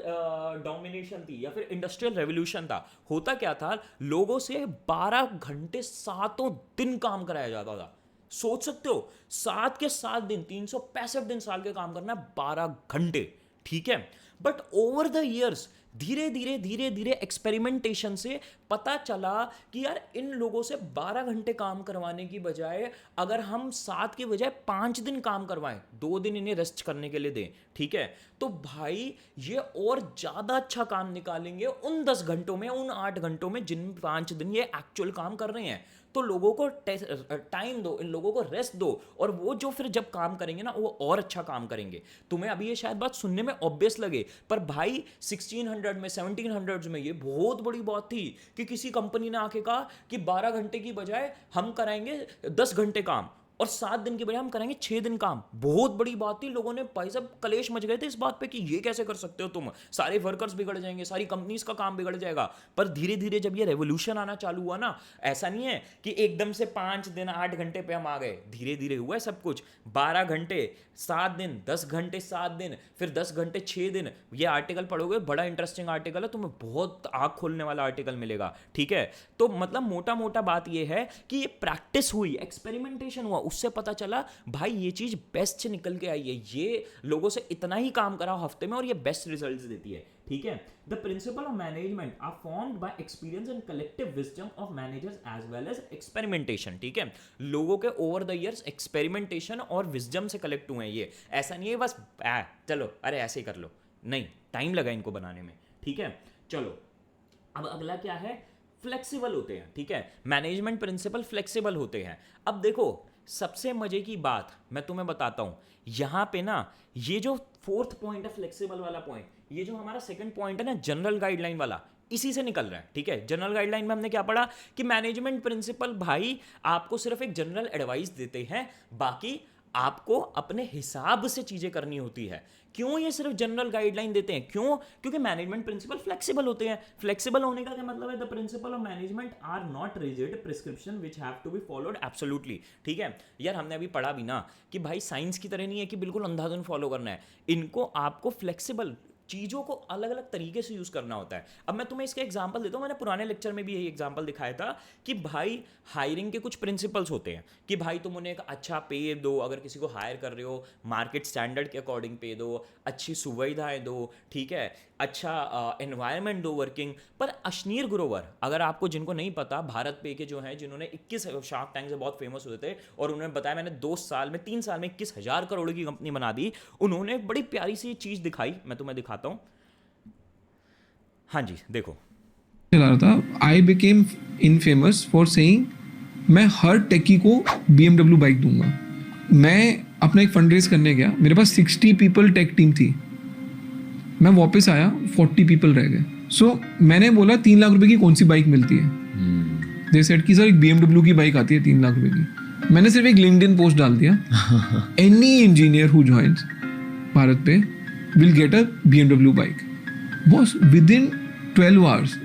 डोमिनेशन थी या फिर इंडस्ट्रियल रेवोल्यूशन था, होता क्या था, लोगों से 12 घंटे 7 दिन काम कराया जाता था। सोच सकते हो, 7 के 7 दिन, 365 दिन साल के काम करना है, 12 घंटे, ठीक है। बट ओवर द ईयर्स धीरे धीरे एक्सपेरिमेंटेशन से पता चला कि यार इन लोगों से 12 घंटे काम करवाने की बजाय अगर हम 7 की बजाय 5 दिन काम करवाएं, 2 दिन इन्हें रेस्ट करने के लिए दें, ठीक है, तो भाई ये और ज़्यादा अच्छा काम निकालेंगे उन 10 घंटों में, उन 8 घंटों में जिन 5 दिन ये एक्चुअल काम कर रहे हैं। तो लोगों को टाइम दो, इन लोगों को रेस्ट दो, और वो जो फिर जब काम करेंगे ना वो और अच्छा काम करेंगे। तुम्हें अभी ये शायद बात सुनने में ऑब्वियस लगे, पर भाई 1600 में 1700 में ये बहुत बड़ी बात थी कि किसी कंपनी ने आके कहा कि 12 घंटे की बजाय हम कराएंगे 10 घंटे काम, और 7 दिन की बजाय हम करेंगे 6 दिन काम। बहुत बड़ी बात थी, लोगों ने भाई साहब कलेश मच गए थे इस बात पे कि ये कैसे कर सकते हो तुम, सारे वर्कर्स बिगड़ जाएंगे, सारी कंपनीज का काम बिगड़ जाएगा। पर धीरे धीरे जब ये रेवोल्यूशन आना चालू हुआ ना, ऐसा नहीं है कि एकदम से 5 दिन 8 घंटे पे हम आ गए, धीरे धीरे हुआ है सब कुछ। 12 घंटे 7 दिन, 10 घंटे 7 दिन, फिर 10 घंटे 6 दिन। ये आर्टिकल पढ़ोगे, बड़ा इंटरेस्टिंग आर्टिकल है, तुम्हें बहुत आँख खोलने वाला आर्टिकल मिलेगा, ठीक है। तो मतलब मोटा मोटा बात ये है कि ये प्रैक्टिस हुई, एक्सपेरिमेंटेशन हुआ, उससे पता चला भाई ये चीज बेस्ट निकल के आई है, ये लोगों से इतना ही काम कराओ हफ्ते में और ये बेस्ट रिजल्ट्स देती है, ठीक है। The principle of management are formed by experience and collective wisdom of managers as well as experimentation, ठीक है। लोगों के ओवर द ईयर्स एक्सपेरिमेंटेशन और विजडम से कलेक्ट हुए हैं ये, ऐसा नहीं है बस चलो अरे ऐसे ही कर लो, नहीं, टाइम लगा इनको बनाने में, ठीक है। चलो अब अगला क्या है, फ्लेक्सिबल होते हैं, ठीक है। मैनेजमेंट प्रिंसिपल फ्लेक्सिबल होते हैं। अब देखो सबसे मजे की बात मैं तुम्हें बताता हूं, यहां पे ना ये जो 4th पॉइंट है फ्लेक्सिबल वाला पॉइंट, ये जो हमारा 2nd पॉइंट है ना जनरल गाइडलाइन वाला, इसी से निकल रहा है, ठीक है। जनरल गाइडलाइन में हमने क्या पढ़ा कि मैनेजमेंट प्रिंसिपल भाई आपको सिर्फ एक जनरल एडवाइस देते हैं, बाकी आपको अपने हिसाब से चीजें करनी होती है। क्यों ये सिर्फ जनरल गाइडलाइन देते हैं, क्यों? क्योंकि मैनेजमेंट प्रिंसिपल फ्लेक्सिबल होते हैं। फ्लेक्सिबल होने का क्या मतलब है, the principle of management are not rigid prescription which have to be followed absolutely, ठीक है। यार हमने अभी पढ़ा भी ना कि भाई साइंस की तरह नहीं है कि बिल्कुल अंधाधुन फॉलो करना है, इनको आपको फ्लेक्सिबल चीज़ों को अलग अलग तरीके से यूज़ करना होता है। अब मैं तुम्हें इसका एग्जांपल देता हूँ, मैंने पुराने लेक्चर में भी यही एग्जांपल दिखाया था कि भाई हायरिंग के कुछ प्रिंसिपल्स होते हैं कि भाई तुम उन्हें एक अच्छा पे दो, अगर किसी को हायर कर रहे हो मार्केट स्टैंडर्ड के अकॉर्डिंग पे दो, अच्छी सुविधाएं दो, ठीक है, अच्छा एनवायरनमेंट दो वर्किंग। पर अशनीर ग्रोवर, अगर आपको जिनको नहीं पता, भारत पे के जो हैं जिन्होंने 21 शार्क टैंक से बहुत फेमस हुए थे और उन्होंने बताया मैंने 3 साल में 21,000 करोड़ की कंपनी बना दी, उन्होंने एक बड़ी प्यारी सी चीज़ दिखाई, मैं तुम्हें दिखाता हूं। हाँ जी देखो, चला रहा था, I became infamous for saying मैं हर टेकी को BMW बाइक दूंगा। मैं अपना एक फंड रेज करने गया, मेरे पास 60 पीपल टेक टीम थी, मैं वापस आया 40 पीपल रह गए। सो मैंने बोला 3 लाख रुपए की कौन सी बाइक मिलती है, दे सेड कि सर एक BMW की बाइक आती है 3 लाख रुपए की। मैंने सिर्फ एक लिंक्डइन पोस्ट डाल दिया, any engineer who joins BharatPe will get a BMW bike. Boss within 12 hours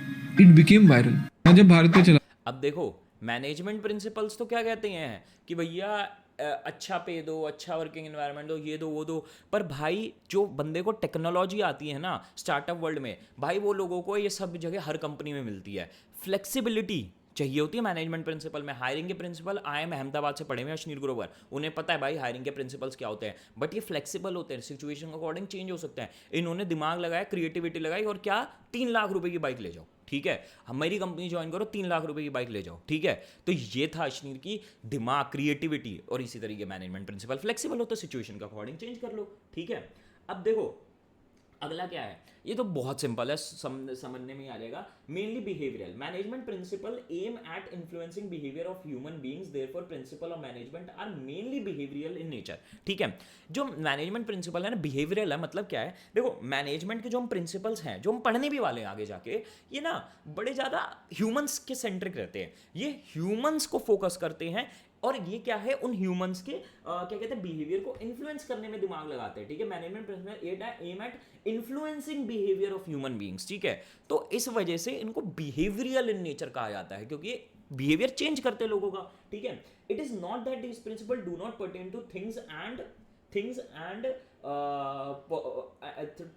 it became viral. मैं जब भारत पे चला, अब देखो मैनेजमेंट प्रिंसिपल्स तो क्या कहते हैं कि भैया अच्छा पे दो, अच्छा वर्किंग एनवायरनमेंट दो, ये दो वो दो, पर भाई जो बंदे को टेक्नोलॉजी आती है ना स्टार्टअप वर्ल्ड में, भाई वो लोगों को ये सब जगह हर कंपनी में मिलती है। फ्लेक्सिबिलिटी चाहिए होती है मैनेजमेंट प्रिंसिपल में। हायरिंग के प्रिंसिपल IIM अहमदाबाद से पढ़े हुए अशनीर ग्रोवर, उन्हें पता है भाई हायरिंग के प्रिंसिपल्स क्या होते हैं, बट ये फ्लेक्सिबल होते हैं, सिचुएशन के अकॉर्डिंग चेंज हो सकते हैं। इन्होंने दिमाग लगाया, क्रिएटिविटी लगाई और क्या 3 लाख रुपए की बाइक ले जाओ, ठीक है, हमारी कंपनी ज्वाइन करो, 3 लाख रुपए की बाइक ले जाओ, ठीक है। तो ये था अशनीर की दिमाग, क्रिएटिविटी, और इसी तरीके मैनेजमेंट प्रिंसिपल फ्लेक्सिबल होता है, सिचुएशन के अकॉर्डिंग चेंज कर लो, ठीक है। अब देखो अगला क्या है, ये तो बहुत सिंपल है, समझने में आ जाएगा। Mainly behavioural management principle aim at influencing behaviour of human beings, therefore principle of management are mainly behavioural in nature, ठीक है। जो मैनेजमेंट प्रिंसिपल है ना बिहेवियरल है, मतलब क्या है, देखो मैनेजमेंट के जो हम प्रिंसिपल्स हैं जो हम पढ़ने भी वाले हैं आगे जाके, ये ना बड़े ज़्यादा ह्यूमंस के सेंट्रिक रहते हैं, ये ह्यूमंस को फोकस करते हैं, और ये क्या है उन ह्यूमंस के क्या कहते हैं बिहेवियर को इन्फ्लुएंस करने में दिमाग लगाते हैं, ठीक है। Management principle aim at influencing behaviour of human beings, ठीक है। तो इस वजह से इनको बिहेवियरल इन नेचर कहा जाता है, क्योंकि बिहेवियर चेंज करते हैं लोगों का, ठीक है। It is not that this principle do not pertain two things and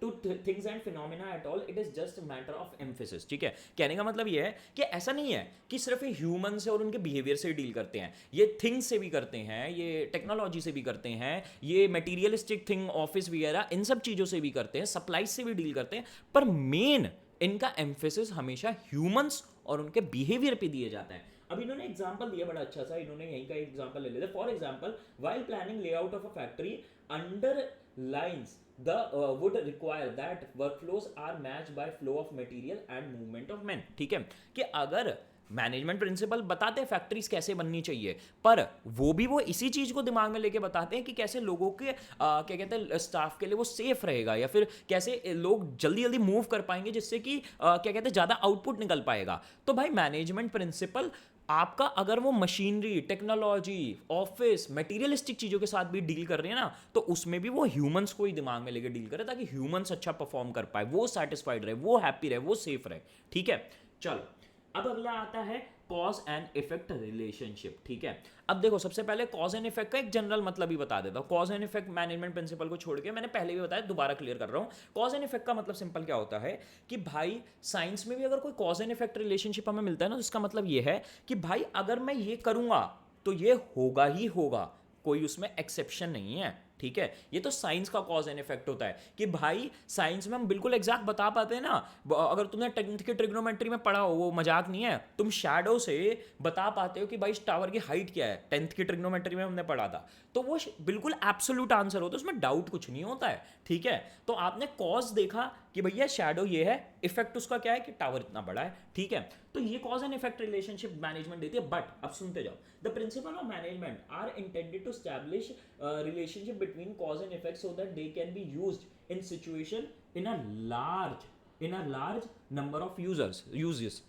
to things and phenomena at all, it is just a matter of emphasis. ठीक है, कहने का मतलब ये है कि ऐसा नहीं है कि सिर्फ ये ह्यूमन से और उनके बिहेवियर से डील करते हैं, ये थिंग्स से भी करते हैं, ये टेक्नोलॉजी से भी करते हैं, ये मटीरियलिस्टिक थिंग ऑफिस वगैरह इन सब चीज़ों से भी करते हैं, सप्लाई से भी डील करते हैं, पर मेन इनका एम्फेसिस हमेशा ह्यूमंस और उनके बिहेवियर पे दिया जाता है. अब इन्होंने एग्जांपल दिया बड़ा अच्छा सा, इन्होंने यहीं का एग्जांपल ले लेते. For example, while planning layout of a factory underlines the would require that workflows are matched by flow of material and movement of men. ठीक है, कि अगर मैनेजमेंट प्रिंसिपल बताते हैं फैक्ट्रीज कैसे बननी चाहिए, पर वो भी वो इसी चीज को दिमाग में लेके बताते हैं कि कैसे लोगों के क्या कहते हैं स्टाफ के लिए वो सेफ रहेगा, या फिर कैसे लोग जल्दी जल्दी मूव कर पाएंगे जिससे कि क्या कहते हैं ज़्यादा आउटपुट निकल पाएगा. तो भाई मैनेजमेंट प्रिंसिपल आपका अगर वो मशीनरी, टेक्नोलॉजी, ऑफिस, मटेरियलिस्टिक चीज़ों के साथ भी डील कर रही है ना, तो उसमें भी वो ह्यूमंस को ही दिमाग में लेके डील करे ताकि ह्यूमंस अच्छा परफॉर्म कर पाए, वो सेटिस्फाइड रहे, वो हैप्पी रहे, वो सेफ रहे. ठीक है, चलो अब अगला आता है कॉज एंड इफेक्ट रिलेशनशिप. ठीक है, अब देखो सबसे पहले कॉज एंड इफेक्ट का एक जनरल मतलब ही बता देता हूँ. Cause and effect management principle को छोड़ के मैंने पहले भी बताया, दोबारा क्लियर कर रहा हूँ. कॉज एंड इफेक्ट का मतलब सिंपल क्या होता है कि भाई साइंस में भी अगर कोई कॉज एंड इफेक्ट रिलेशनशिप हमें मिलता है ना, तो इसका मतलब ये है कि भाई अगर मैं ये करूँगा तो ये होगा ही होगा, कोई उसमें एक्सेप्शन नहीं है. ठीक है, ये तो साइंस का कॉज एंड इफेक्ट होता है कि भाई साइंस में हम बिल्कुल एग्जैक्ट बता पाते हैं ना. अगर तुमने 10th की ट्रिग्नोमेट्री में पढ़ा हो, वो मजाक नहीं है, तुम शैडो से बता पाते हो कि भाई इस टावर की हाइट क्या है. 10th की ट्रिग्नोमेट्री में हमने पढ़ा था, तो वो बिल्कुल एब्सोल्यूट आंसर होता है, उसमें डाउट कुछ नहीं होता है. ठीक है, तो आपने कॉज देखा कि भैया शैडो ये है, इफेक्ट उसका क्या है कि टावर इतना बड़ा है. ठीक है, तो ये cause and effect relationship management देती है. बट अब सुनते जाओ, the principle of management are intended to establish relationship between cause and effect so that they can be used in situation in a large number of users.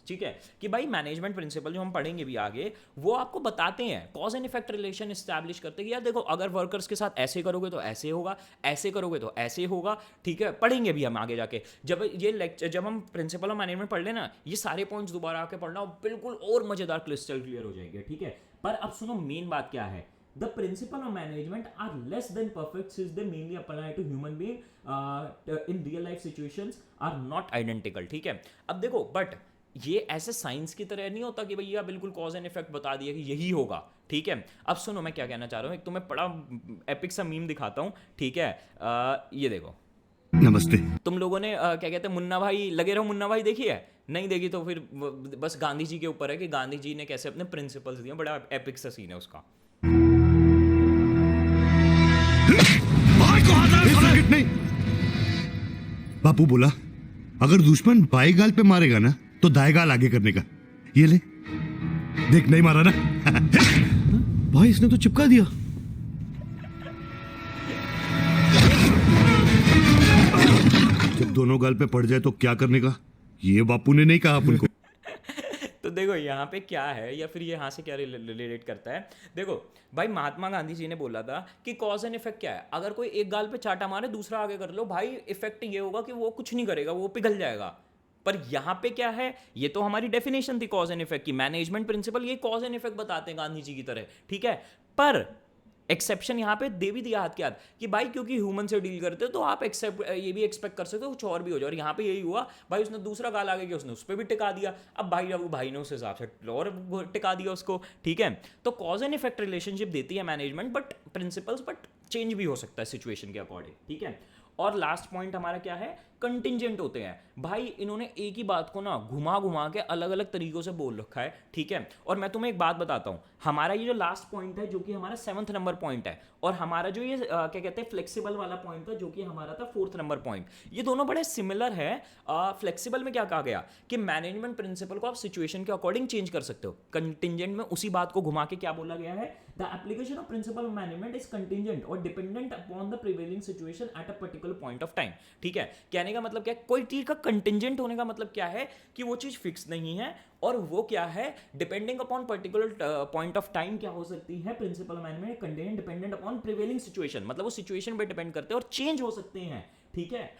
ठीक है, कि भाई management principal जो हम पढ़ेंगे भी आगे, वो आपको बताते हैं cause and effect relation establish करते हैं कि यार देखो अगर वर्कर्स के साथ ऐसे करोगे तो ऐसे होगा, ऐसे करोगे तो ऐसे होगा. ठीक है, पढ़ेंगे भी हम आगे जाके. जब हम प्रिंसिपल ऑफ मैनेजमेंट पढ़ लेना, ये सारे पॉइंट्स दोबारा आके पढ़ना बिल्कुल और मजेदार क्रिस्टल क्लियर हो जाएंगे. ठीक है, पर अब सुनो मेन बात क्या है. The principle of management are less than perfect since they mainly apply to human being in real life situations are not identical. ठीक है, अब देखो बट ये ऐसे साइंस की तरह नहीं होता कि भैया बिल्कुल कॉज एंड इफेक्ट बता दिया कि यही होगा. ठीक है, अब सुनो मैं क्या कहना चाह रहा हूँ, एक तुम्हें बड़ा एपिक सा मीम दिखाता हूँ. ठीक है, ये देखो. नमस्ते. तुम लोगों ने क्या कहते हैं मुन्ना भाई, लगे रहो मुन्ना भाई देखी है, नहीं देखी तो फिर बस गांधी जी के ऊपर है कि गांधी जी ने कैसे अपने प्रिंसिपल्स दिए. बड़ा एपिक सा सीन है उसका. नहीं, बापू बोला अगर दुश्मन बाएं गाल पे मारेगा ना तो दाएं गाल आगे करने का. ये ले देख, नहीं मारा ना. भाई इसने तो चिपका दिया. जब दोनों गाल पे पड़ जाए तो क्या करने का, ये बापू ने नहीं कहा अपन को. तो देखो यहाँ पे क्या है, या फिर ये यहाँ से क्या रिलेट करता है. देखो भाई महात्मा गांधी जी ने बोला था कि कॉज एंड इफेक्ट क्या है. अगर कोई एक गाल पे चाटा मारे दूसरा आगे कर लो, भाई इफेक्ट ये होगा कि वो कुछ नहीं करेगा, वो पिघल जाएगा. पर यहाँ पे क्या है, ये तो हमारी डेफिनेशन थी कॉज एंड इफेक्ट की. मैनेजमेंट प्रिंसिपल ये कॉज एंड इफेक्ट बताते हैं गांधी जी की तरह. ठीक है, पर एक्सेप्शन यहाँ पे दे भी दिया हाथ के हाथ कि भाई क्योंकि ह्यूमन से डील करते हो तो आप ये भी एक्सपेक्ट कर सकते हो कुछ और भी हो जाए. और यहाँ पे यही हुआ, भाई उसने दूसरा गाल आगे किया, उसने उस पर भी टिका दिया. अब भाई ने उस हिसाब से और टिका दिया उसको. ठीक है, तो कॉज एंड इफेक्ट रिलेशनशिप देती है management, but principles but change भी हो सकता है सिचुएशन के अकॉर्डिंग. ठीक है, और लास्ट पॉइंट हमारा क्या है, कंटिंजेंट होते हैं. भाई इन्होंने एक ही बात को ना घुमा घुमा के अलग अलग तरीकों से बोल रखा है. ठीक है, और मैं तुम्हें एक बात बताता हूँ, हमारा ये जो लास्ट पॉइंट है जो कि हमारा 7th नंबर पॉइंट है, और हमारा जो ये क्या कहते हैं फ्लेक्सिबल वाला पॉइंट था जो कि हमारा था 4th नंबर पॉइंट, ये दोनों बड़े सिमिलर है. फ्लेक्सिबल में क्या कहा गया कि मैनेजमेंट प्रिंसिपल को आप सिचुएशन के अकॉर्डिंग चेंज कर सकते हो. कंटिंजेंट में उसी बात को घुमा के क्या बोला गया है, the application of principle of management is contingent और dependent upon the prevailing situation at a particular point of time. ठीक है, कहने का मतलब क्या, कोई चीज का कंटिंजेंट होने का मतलब क्या है कि वो चीज फिक्स नहीं है, और वो क्या है depending upon particular point of time क्या हो सकती है. Principal of management contingent dependent upon prevailing situation, मतलब वो सिचुएशन पे डिपेंड करते हैं और चेंज हो सकते हैं. ठीक है,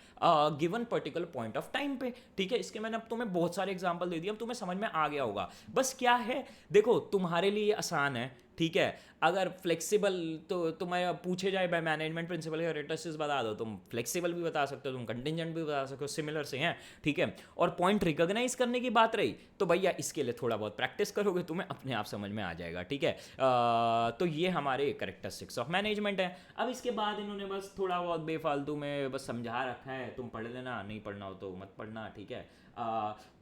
given particular point of time पे. ठीक है, इसके मैंने अब तुम्हें बहुत सारे एग्जांपल दे दिए, अब तुम्हें समझ में आ गया होगा. बस क्या है, देखो तुम्हारे लिए आसान है. ठीक है। अगर फ्लेक्सिबल तो तुम्हें पूछे जाए बाय मैनेजमेंट प्रिंसिपल के कैरेक्टरिस्टिक्स बता दो, तुम फ्लेक्सिबल भी बता सकते हो, तुम कंटिजेंट भी बता सकते हो, सिमिलर से हैं, ठीक है। और पॉइंट रिकॉग्नाइज करने की बात रही तो भैया इसके लिए थोड़ा बहुत प्रैक्टिस करोगे, तुम्हें अपने आप समझ में आ जाएगा, ठीक है। तो ये हमारे कैरेक्टरिस्टिक्स ऑफ मैनेजमेंट है। अब इसके बाद इन्होंने बस थोड़ा बहुत बेफालतू में बस समझा रखा है, तुम पढ़ लेना, नहीं पढ़ना हो तो मत पढ़ना, ठीक है।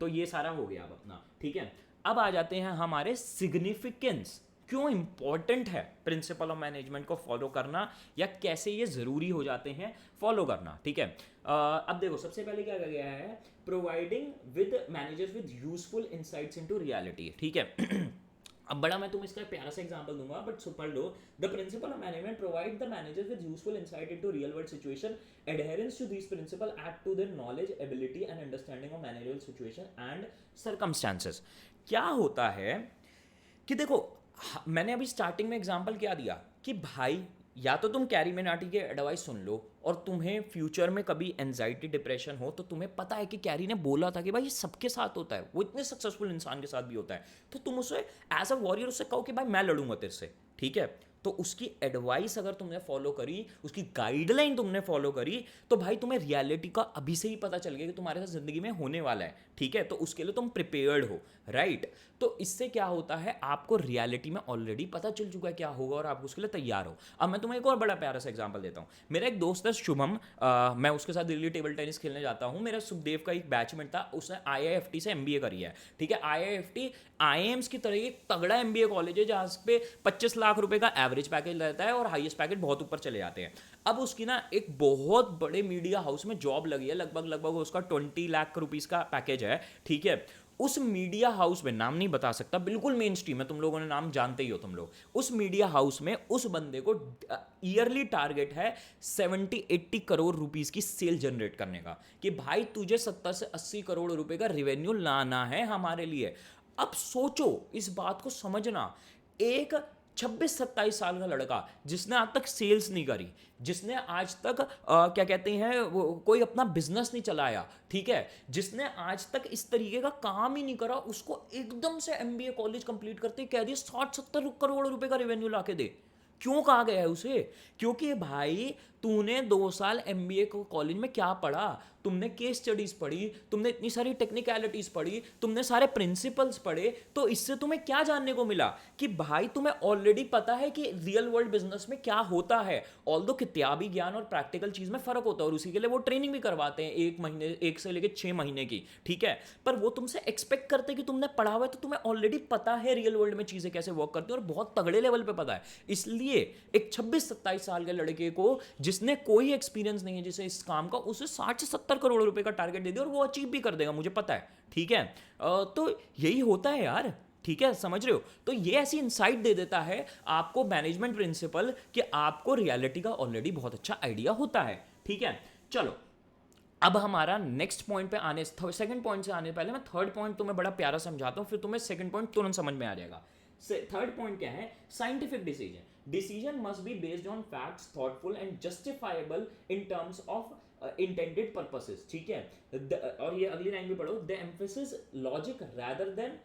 तो ये सारा हो गया अब अपना, ठीक है। अब आ जाते हैं हमारे सिग्निफिकेंस, क्यों इंपॉर्टेंट है प्रिंसिपल ऑफ मैनेजमेंट को फॉलो करना, या कैसे ये जरूरी हो जाते हैं फॉलो करना, ठीक है। अब देखो सबसे पहले क्या कहा गया है, providing with managers with useful insights into reality, ठीक है। अब बड़ा मैं तुम्हें इसका प्यारा सा एग्जांपल दूंगा, बट पढ़ लो। The principle of management provide the managers with useful insight into real world situation, adherence to this principle add to their knowledge, ability and understanding of managerial situation and circumstances. क्या होता है कि देखो मैंने अभी starting में example क्या दिया कि भाई या तो तुम कैरी मिनाटी के एडवाइस सुन लो और तुम्हें फ्यूचर में कभी एंजाइटी डिप्रेशन हो तो तुम्हें पता है कि कैरी ने बोला था कि भाई ये सबके साथ होता है, वो इतने सक्सेसफुल इंसान के साथ भी होता है, तो तुम उसे एज अ वॉरियर उससे कहो कि भाई मैं लड़ूंगा तेरे से, ठीक है। तो उसकी एडवाइस अगर तुमने फॉलो करी, उसकी गाइडलाइन तुमने फॉलो करी, तो भाई तुम्हें रियलिटी का अभी से ही पता चल गया कि तुम्हारे साथ जिंदगी में होने वाला है, ठीक है। तो उसके लिए तुम प्रिपेयर्ड हो, राइट। तो इससे क्या होता है, आपको रियलिटी में ऑलरेडी पता चल चुका है क्या होगा और आप उसके लिए तैयार हो। अब मैं तुम्हें एक और बड़ा प्यारा सा एग्जांपल देता हूँ। मेरा एक दोस्त है शुभम, मैं उसके साथ दिल्ली टेबल टेनिस खेलने जाता हूँ। मेरा सुखदेव का एक बैचमेट था, उसने IIFT से MBA करी है, ठीक है। IIFT IIMs की तरह एक तगड़ा MBA कॉलेज है जहाँ पे 25 लाख रुपए का एवरेज पैकेज रहता है और हाईएस्ट पैकेज बहुत ऊपर चले जाते हैं। अब उसकी ना एक बहुत बड़े मीडिया हाउस में जॉब लगी है, लगभग उसका 20 लाख रुपीस का पैकेज है, ठीक है। उस मीडिया हाउस में, नाम नहीं बता सकता, बिल्कुल मेन स्ट्रीम है, तुम लोगों ने नाम जानते ही हो तुम लोग। उस मीडिया हाउस में उस बंदे को ईयरली टारगेट है 70-80 करोड़ रुपीस की सेल जनरेट करने का, कि भाई तुझे 70 से 80 करोड़ रुपए का रेवेन्यू लाना है हमारे लिए। अब सोचो, इस बात को समझना, एक 26-27 साल का लड़का जिसने आज तक सेल्स नहीं करी, जिसने आज तक क्या कहते हैं वो कोई अपना बिजनेस नहीं चलाया, ठीक है, जिसने आज तक इस तरीके का काम ही नहीं करा, उसको एकदम से MBA कॉलेज कंप्लीट करते कह दिया 60-70 करोड़ रुपए का रेवेन्यू ला के दे। क्यों कहा गया है उसे? क्योंकि भाई तूने 2 साल MBA को कॉलेज में क्या पढ़ा, तुमने केस स्टडीज पढ़ी, तुमने इतनी सारी टेक्निकलिटीज पढ़ी, तुमने सारे प्रिंसिपल्स पढ़े, तो इससे तुम्हें क्या जानने को मिला कि भाई तुम्हें ऑलरेडी पता है कि रियल वर्ल्ड बिजनेस में क्या होता है। ऑल्दो किताबी ज्ञान और प्रैक्टिकल चीज में फर्क होता है और उसी के लिए वो ट्रेनिंग भी करवाते हैं 1 से लेकर 6 महीने की, ठीक है। पर वो तुमसे एक्सपेक्ट करते कि तुमने पढ़ा हुआ है तो तुम्हें ऑलरेडी पता है रियल वर्ल्ड में चीजें कैसे वर्क करती हैं और बहुत तगड़े लेवल पे पता है। इसलिए एक 26-27 साल के लड़के को जिसने कोई एक्सपीरियंस नहीं है जिसे इस काम का, उसे 60 से 70 करोड़ रुपए का टारगेट दे दिया और वो अचीव भी कर देगा, मुझे पता है, ठीक है। तो यही होता है यार, ठीक है, समझ रहे हो। तो ये ऐसी इंसाइट दे देता है आपको मैनेजमेंट प्रिंसिपल कि आपको रियलिटी का ऑलरेडी बहुत अच्छा आइडिया होता है, ठीक है। चलो अब हमारा नेक्स्ट पॉइंट पे आने, सेकंड पॉइंट से आने पहले मैं थर्ड पॉइंट तुम्हें बड़ा प्यारा समझाता हूं, फिर तुम्हें सेकंड पॉइंट तुरंत समझ में आ जाएगा। थर्ड पॉइंट क्या है? Scientific decision must be based on facts, thoughtful and justifiable in terms of intended purposes, ठीक है। और ये अगली लाइन भी पढ़ो, the emphasis logic rather than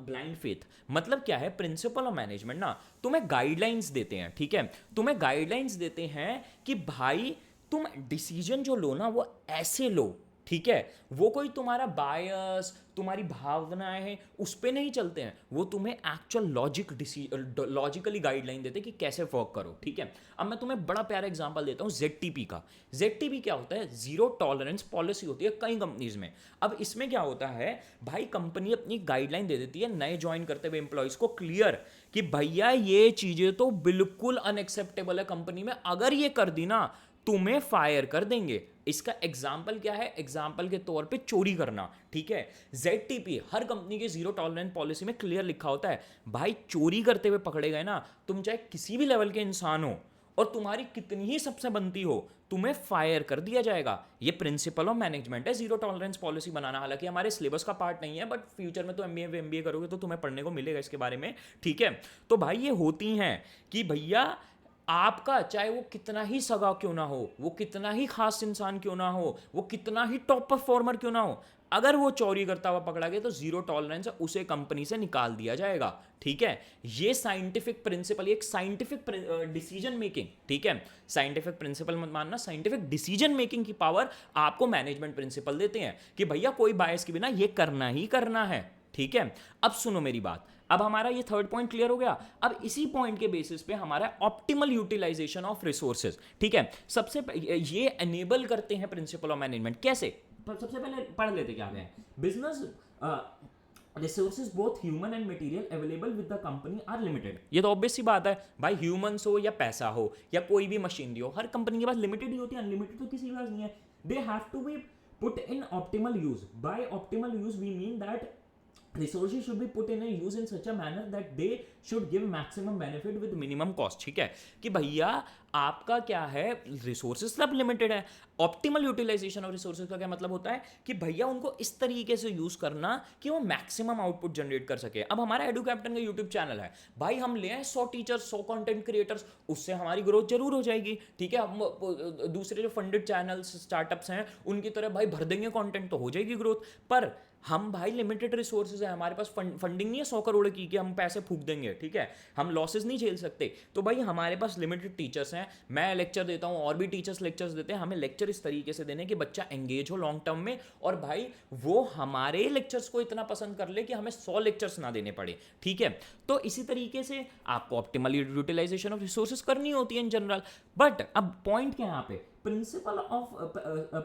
blind faith. मतलब क्या है, प्रिंसिपल ऑफ मैनेजमेंट ना तुम्हें गाइडलाइंस देते हैं, ठीक है, तुम्हें गाइडलाइंस देते हैं कि भाई तुम डिसीजन जो लो ना वो ऐसे लो, ठीक है। वो कोई तुम्हारा बायस, तुम्हारी भावनाएं उस पे नहीं चलते हैं, वो तुम्हें एक्चुअल लॉजिकली गाइडलाइन देते हैं कि कैसे वर्क करो, ठीक है। अब मैं तुम्हें बड़ा प्यारा एग्जांपल देता हूँ ZTP का। ZTP क्या होता है? जीरो टॉलरेंस पॉलिसी होती है कई कंपनीज में। अब इसमें क्या होता है भाई, कंपनी अपनी गाइडलाइन दे देती है नए ज्वाइन करते हुए एम्प्लॉयज को क्लियर कि भैया ये चीजें तो बिल्कुल अनएक्सेप्टेबल है कंपनी में, अगर ये कर दी ना तुम्हें फायर कर देंगे। इसका एग्जाम्पल क्या है? एग्जाम्पल के तौर पे चोरी करना, ठीक है। ZTP हर कंपनी के जीरो टॉलरेंस पॉलिसी में क्लियर लिखा होता है, भाई चोरी करते हुए पकड़े गए ना, तुम चाहे किसी भी लेवल के इंसान हो और तुम्हारी कितनी ही सबसे बनती हो, तुम्हें फायर कर दिया जाएगा। ये प्रिंसिपल ऑफ मैनेजमेंट है, जीरो टॉलरेंस पॉलिसी बनाना। हालांकि हमारे सिलेबस का पार्ट नहीं है, बट फ्यूचर में तो MBA करोगे तो तुम्हें पढ़ने को मिलेगा इसके बारे में, ठीक है। तो भाई ये होती हैं कि भैया आपका चाहे वो कितना ही सगा क्यों ना हो, वो कितना ही खास इंसान क्यों ना हो, वो कितना ही टॉप परफॉर्मर क्यों ना हो, अगर वो चोरी करता हुआ पकड़ा गया तो जीरो टॉलरेंस है, उसे कंपनी से निकाल दिया जाएगा। ठीक है, ये साइंटिफिक प्रिंसिपल, एक साइंटिफिक डिसीजन मेकिंग, ठीक है, साइंटिफिक प्रिंसिपल मत मानना, साइंटिफिक डिसीजन मेकिंग की पावर आपको मैनेजमेंट प्रिंसिपल देते हैं कि भैया कोई बायस के बिना ये करना ही करना है। ठीक है, अब सुनो मेरी बात, अब हमारा ये थर्ड पॉइंट क्लियर हो गया। अब इसी पॉइंट के बेसिस पे हमारा ऑप्टिमल यूटिलाइजेशन ऑफ रिसोर्सेज। ठीक है, ये एनेबल करते हैं प्रिंसिपल ऑफ मैनेजमेंट। कैसे? सबसे पहले पढ़ लेते क्या है। Business resources both human and material available with the company are limited. ये तो ऑब्वियस सी बात है भाई, ह्यूमंस हो या पैसा हो या कोई भी मशीनरी हो, हर कंपनी के पास लिमिटेड ही होती है, अनलिमिटेड तो किसी के पास नहीं है। They have to be put in optimal use. By optimal use we mean that resources should be put in a use in such a manner that they should give maximum benefit with minimum cost। ठीक है, कि भैया आपका क्या है, resources सब limited है। Optimal utilisation of resources का क्या मतलब होता है कि भैया उनको इस तरीके से यूज करना कि वो मैक्सिमम आउटपुट जनरेट कर सके। अब हमारा एडू कैप्टन का यूट्यूब चैनल है भाई, हम ले आए 100 टीचर्स, 100 कंटेंट क्रिएटर्स, उससे हमारी ग्रोथ जरूर हो जाएगी। ठीक है, हम दूसरे जो फंडेड चैनल्स स्टार्टअप्स हैं उनकी तरह भाई भर देंगे कंटेंट तो हो जाएगी ग्रोथ। पर हम भाई लिमिटेड रिसोर्सेज है, हमारे पास फंडिंग नहीं है 100 करोड़ की कि हम पैसे फूक देंगे। ठीक है, हम लॉसेस नहीं झेल सकते, तो भाई हमारे पास लिमिटेड टीचर्स हैं। मैं लेक्चर देता हूँ और भी टीचर्स लेक्चर्स देते हैं। हमें लेक्चर इस तरीके से देने कि बच्चा एंगेज हो लॉन्ग टर्म में, और भाई वो हमारे लेक्चर्स को इतना पसंद कर ले कि हमें 100 लेक्चर्स ना देने पड़े। ठीक है, तो इसी तरीके से आपको ऑप्टिमल यूटिलाइजेशन ऑफ रिसोर्सेज करनी होती है इन जनरल। बट अब पॉइंट क्या है यहाँ पे,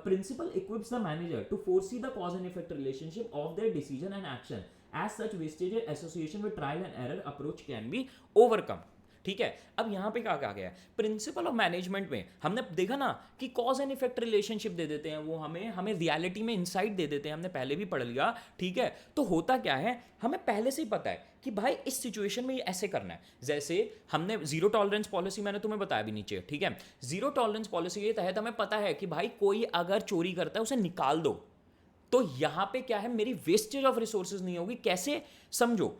principle equips the manager to foresee the cause and effect relationship of their decision and action. As such, wastage association with trial and error approach can be overcome। ठीक है, अब यहां पे क्या कहा गया है, प्रिंसिपल ऑफ मैनेजमेंट में हमने देखा ना कि कॉज एंड इफेक्ट रिलेशनशिप दे देते हैं, वो हमें रियलिटी में इंसाइट दे देते हैं, हमने पहले भी पढ़ लिया। ठीक है, तो होता क्या है, हमें पहले से ही पता है कि भाई इस सिचुएशन में ये ऐसे करना है। जैसे हमने जीरो टॉलरेंस पॉलिसी, मैंने तुम्हें बताया भी नीचे। ठीक है, जीरो टॉलरेंस पॉलिसी के तहत हमें पता है कि भाई कोई अगर चोरी करता है उसे निकाल दो, तो यहां पे क्या है, मेरी वेस्टेज ऑफ रिसोर्सेज नहीं होगी। कैसे, समझो,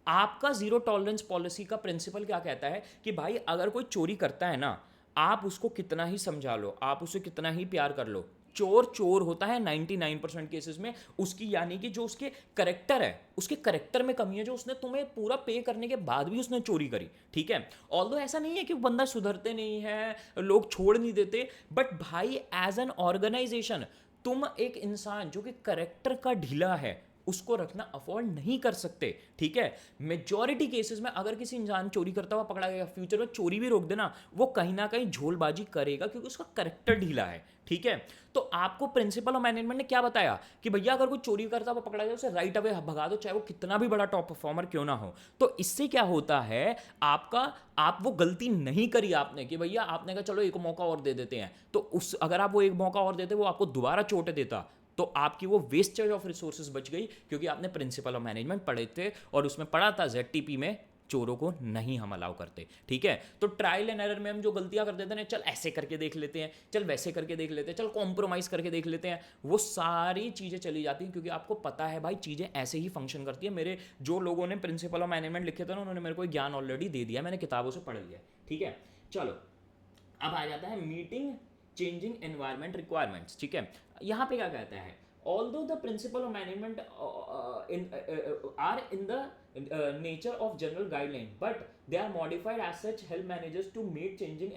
आपका जीरो टॉलरेंस पॉलिसी का प्रिंसिपल क्या कहता है कि भाई अगर कोई चोरी करता है ना, आप उसको कितना ही समझा लो, आप उसे कितना ही प्यार कर लो, चोर चोर होता है 99% केसेस में। उसकी यानी कि जो उसके करेक्टर है, उसके करेक्टर में कमी है, जो उसने तुम्हें पूरा पे करने के बाद भी उसने चोरी करी। ठीक है, ऑल्दो ऐसा नहीं है कि बंदा सुधरते नहीं है, लोग छोड़ नहीं देते, बट भाई एज एन ऑर्गेनाइजेशन तुम एक इंसान जो कि करेक्टर का ढीला है उसको रखना अफोर्ड नहीं कर सकते। ठीक है, मेजॉरिटी केसेस में अगर किसी इंसान चोरी करता हुआ पकड़ा गया, फ्यूचर में चोरी भी रोक देना, वो कहीं ना कहीं झोलबाजी करेगा क्योंकि उसका करेक्टर ढीला है। ठीक है, तो आपको प्रिंसिपल ऑफ मैनेजमेंट ने क्या बताया कि भैया अगर कोई चोरी करता हुआ पकड़ा जाए उसे राइट अवे भगा दो, चाहे वो कितना भी बड़ा टॉप परफॉर्मर क्यों ना हो। तो इससे क्या होता है, आप वो गलती नहीं करी आपने कि भैया आपने कहा चलो एक मौका और दे देते हैं, तो अगर आप वो एक मौका और देते वो आपको दोबारा चोट देता, तो आपकी वो वेस्टेज ऑफ रिसोर्सेज बच गई, क्योंकि आपने प्रिंसिपल ऑफ मैनेजमेंट पढ़े थे और उसमें पढ़ा था ZTP में चोरों को नहीं हम अलाउ करते। ठीक है, तो ट्रायल एंड एरर में हम जो गलतियां कर देते हैं, चल ऐसे करके देख लेते हैं, चल वैसे करके देख लेते हैं, चल कॉम्प्रोमाइज करके देख लेते हैं, वो सारी चीज़ें चली जाती हैं, क्योंकि आपको पता है भाई चीज़ें ऐसे ही फंक्शन करती है। मेरे जो लोगों ने प्रिंसिपल ऑफ मैनेजमेंट लिखे थे ना, उन्होंने मेरे को ज्ञान ऑलरेडी दे दिया, मैंने किताबों से पढ़ लिया। ठीक है, चलो अब आ जाता है मीटिंग चेंजिंग एनवायरमेंट रिक्वायरमेंट्स। ठीक है, यहाँ पे क्या कहता है, although the principle of management are in the nature of general guideline, but they are modified as such help managers to meet changing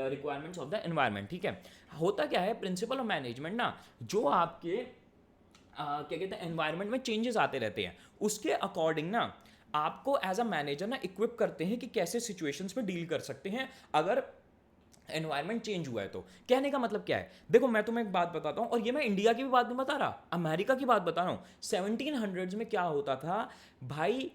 requirements of the environment। ठीक है, होता क्या है, प्रिंसिपल ऑफ मैनेजमेंट ना जो आपके क्या कहते हैं एनवायरनमेंट में चेंजेस आते रहते हैं, उसके अकॉर्डिंग ना आपको एज अ मैनेजर ना इक्विप करते हैं कि कैसे सिचुएशंस में डील कर सकते हैं अगर एनवायरनमेंट चेंज हुआ है। तो कहने का मतलब क्या है, देखो मैं तुम्हें एक बात बताता हूँ, और ये मैं इंडिया की भी बात नहीं बता रहा, अमेरिका की बात बता रहा हूँ। 1700s में क्या होता था भाई,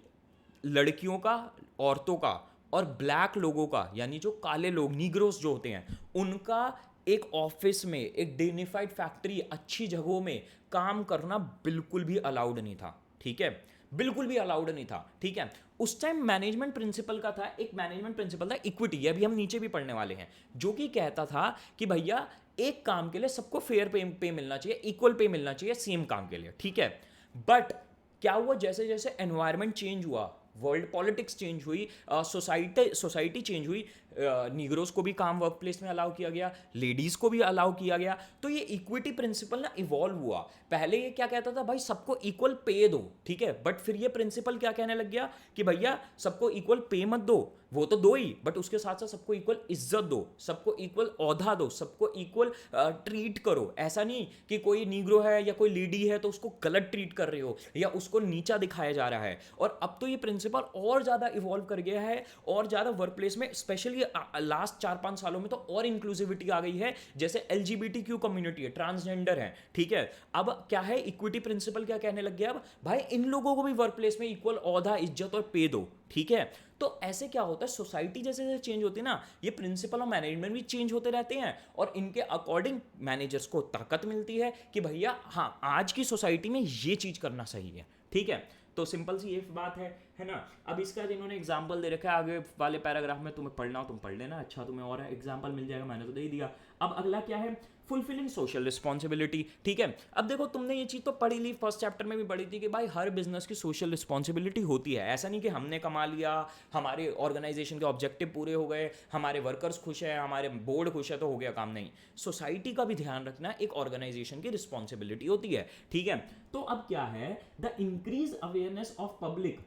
लड़कियों का, औरतों का और ब्लैक लोगों का, यानी जो काले लोग, नीग्रोस जो होते हैं, उनका एक ऑफिस में, एक डिग्निफाइड फैक्ट्री, अच्छी जगहों में काम करना बिल्कुल भी अलाउड नहीं था। ठीक है, बिल्कुल भी अलाउड नहीं था। ठीक है, उस टाइम मैनेजमेंट प्रिंसिपल का था, एक मैनेजमेंट प्रिंसिपल था इक्विटी, अभी हम नीचे भी पढ़ने वाले हैं, जो कि कहता था कि भैया एक काम के लिए सबको फेयर पे मिलना चाहिए, इक्वल पे मिलना चाहिए सेम काम के लिए। ठीक है, बट क्या हुआ, जैसे जैसे एनवायरनमेंट चेंज हुआ, वर्ल्ड पॉलिटिक्स चेंज हुई, सोसाइटी चेंज हुई, नीग्रोस को भी काम वर्क प्लेस में अलाउ किया गया, लेडीज़ को भी अलाउ किया गया। तो ये इक्विटी प्रिंसिपल ना इवॉल्व हुआ। पहले ये क्या कहता था, भाई सबको इक्वल पे दो, ठीक है, बट फिर ये प्रिंसिपल क्या कहने लग गया कि भैया सबको इक्वल पे मत दो, वो तो दो ही, बट उसके साथ साथ सबको इक्वल इज्जत दो, सबको इक्वल औहदा दो, सबको इक्वल ट्रीट करो। ऐसा नहीं कि कोई नीग्रो है या कोई लेडी है तो उसको गलत ट्रीट कर रहे हो या उसको नीचा दिखाया जा रहा है। और अब तो ये प्रिंसिपल और ज़्यादा इवॉल्व कर गया है, और ज़्यादा वर्क प्लेस में स्पेशली लास्ट 4-5 सालों में तो और इंक्लूसिविटी आ गई है। जैसे LGBTQ कम्युनिटी है, ट्रांसजेंडर है, ठीक है, अब क्या है, इक्विटी प्रिंसिपल क्या कहने लग गया, अब भाई इन लोगों को भी वर्क प्लेस में इक्वल औहदा, इज्जत और पे दो, ठीक है। तो ऐसे क्या होता है, सोसाइटी जैसे जैसे चेंज होती है ना, ये प्रिंसिपल और मैनेजमेंट भी चेंज होते रहते हैं, और इनके अकॉर्डिंग मैनेजर्स को ताकत मिलती है कि भैया हाँ आज की सोसाइटी में ये चीज़ करना सही है, ठीक है। तो सिंपल सी ये बात है ना। अब इसका इन्होंने एग्जाम्पल दे रखा है, आगे वाले पैराग्राफ में तुम्हें पढ़ना हो तुम पढ़ लेना, अच्छा तुम्हें और एग्जाम्पल मिल जाएगा, मैंने तो दे दिया। अब अगला क्या है, फुलफिलिंग सोशल रिस्पॉन्सिबिलिटी, ठीक है। अब देखो तुमने ये चीज़ तो पढ़ी ली, फर्स्ट चैप्टर में भी पढ़ी थी कि भाई हर बिजनेस की सोशल रिस्पॉन्सिबिलिटी होती है। ऐसा नहीं कि हमने कमा लिया, हमारे ऑर्गेनाइजेशन के ऑब्जेक्टिव पूरे हो गए, हमारे वर्कर्स खुश है, हमारे बोर्ड खुश है तो हो गया काम, नहीं। सोसाइटी का भी ध्यान रखना एक ऑर्गेनाइजेशन की रिस्पॉन्सिबिलिटी होती है, ठीक है। तो अब क्या है, the increase awareness of public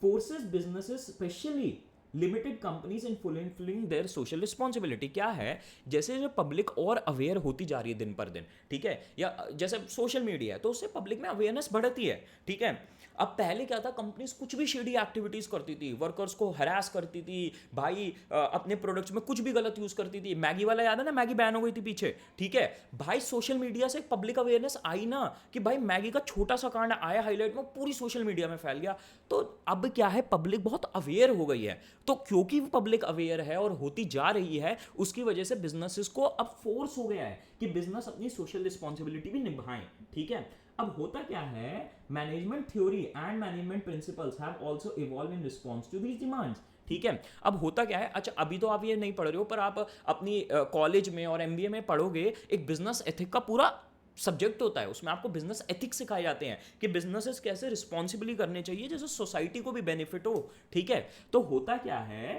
forces businesses specially limited companies in fulfilling their social responsibility. क्या है, जैसे जो पब्लिक और अवेयर होती जा रही है दिन पर दिन, ठीक है, या जैसे सोशल मीडिया है तो उससे पब्लिक में अवेयरनेस बढ़ती है, ठीक है। अब पहले क्या था, कंपनीज कुछ भी शेडी एक्टिविटीज करती थी, वर्कर्स को हरास करती थी, भाई अपने प्रोडक्ट्स में कुछ भी गलत यूज करती थी। मैगी वाला याद है ना, मैगी बैन हो गई थी पीछे, ठीक है। भाई सोशल मीडिया से पब्लिक अवेयरनेस आई ना कि भाई मैगी का छोटा सा कांड आया हाईलाइट में, पूरी सोशल मीडिया में फैल गया। तो अब क्या है, पब्लिक बहुत अवेयर हो गई है। तो क्योंकि पब्लिक अवेयर है और होती जा रही है, उसकी वजह से बिजनेसेस को अब फोर्स हो गया है कि बिजनेस अपनी सोशल रिस्पॉन्सिबिलिटी भी निभाएं, ठीक है। अब होता क्या है, management theory and management principles have also evolve in response to these demands, ठीक है। अब होता क्या है, अच्छा अभी तो आप ये नहीं पढ़ रहे हो, पर आप अपनी कॉलेज में और MBA में पढ़ोगे, एक बिजनेस एथिक का पूरा सब्जेक्ट होता है, उसमें आपको बिजनेस एथिक्स सिखाए जाते हैं कि बिजनेसेस कैसे रिस्पॉन्सिबली करने चाहिए जैसे सोसाइटी को भी बेनिफिट हो, ठीक है। तो होता क्या है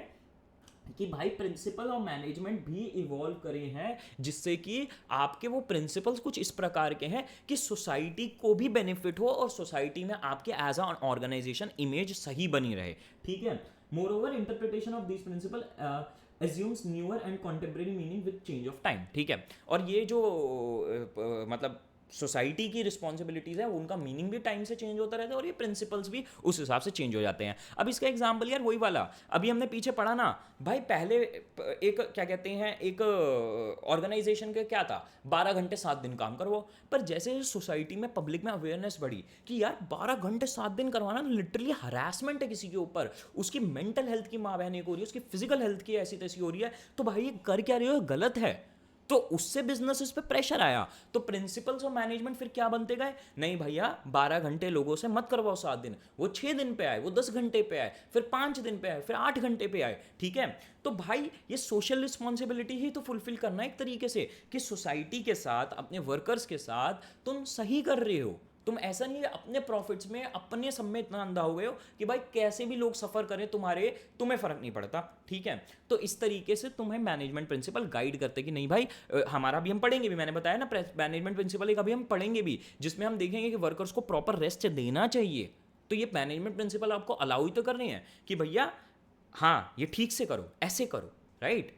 कि भाई प्रिंसिपल और मैनेजमेंट भी इवॉल्व करे हैं, जिससे कि आपके वो प्रिंसिपल्स कुछ इस प्रकार के हैं कि सोसाइटी को भी बेनिफिट हो और सोसाइटी में आपके एज अ ऑर्गेनाइजेशन इमेज सही बनी रहे, ठीक है। Moreover interpretation of this principle assumes newer and contemporary meaning with change of time, ठीक है। और ये जो मतलब सोसाइटी की रिस्पॉन्सिबिलिटीज़ है उनका मीनिंग भी टाइम से चेंज होता रहता है, और ये प्रिंसिपल्स भी उस हिसाब से चेंज हो जाते हैं। अब इसका एग्जांपल यार वही वाला अभी हमने पीछे पढ़ा ना, भाई पहले एक क्या कहते हैं, एक ऑर्गेनाइजेशन का क्या था, 12 घंटे 7 दिन काम करो, पर जैसे सोसाइटी में पब्लिक में अवेयरनेस बढ़ी कि यार 12 घंटे 7 दिन करवाना लिटरली हरासमेंट है किसी के ऊपर, उसकी मेंटल हेल्थ की माँ बहने को हो रही है, उसकी फिजिकल हेल्थ की ऐसी तैसी हो रही है, तो भाई ये कर क्या रही हो, गलत है। तो उससे बिजनेसेस पे प्रेशर आया, तो प्रिंसिपल्स और मैनेजमेंट फिर क्या बनते गए, नहीं भैया 12 घंटे लोगों से मत करवाओ 7 दिन, वो 6 दिन पे आए, वो 10 घंटे पे आए, फिर 5 दिन पे आए, फिर 8 घंटे पे आए, ठीक है। तो भाई ये सोशल रिस्पॉन्सिबिलिटी ही तो फुलफिल करना है एक तरीके से कि सोसाइटी के साथ, अपने वर्कर्स के साथ तुम सही कर रहे हो। तुम ऐसा नहीं अपने प्रॉफिट्स में, अपने सब में इतना अंधा हो गए हो कि भाई कैसे भी लोग सफ़र करें तुम्हें फ़र्क नहीं पड़ता, ठीक है। तो इस तरीके से तुम्हें मैनेजमेंट प्रिंसिपल गाइड करते कि नहीं भाई हमारा भी हम पढ़ेंगे भी, मैंने बताया ना मैनेजमेंट प्रिंसिपल एक अभी हम पढ़ेंगे भी, जिसमें हम देखेंगे कि वर्कर्स को प्रॉपर रेस्ट देना चाहिए। तो ये मैनेजमेंट प्रिंसिपल आपको अलाउ ही तो कर रहे हैं कि भैया हाँ ये ठीक से करो, ऐसे करो, राइट।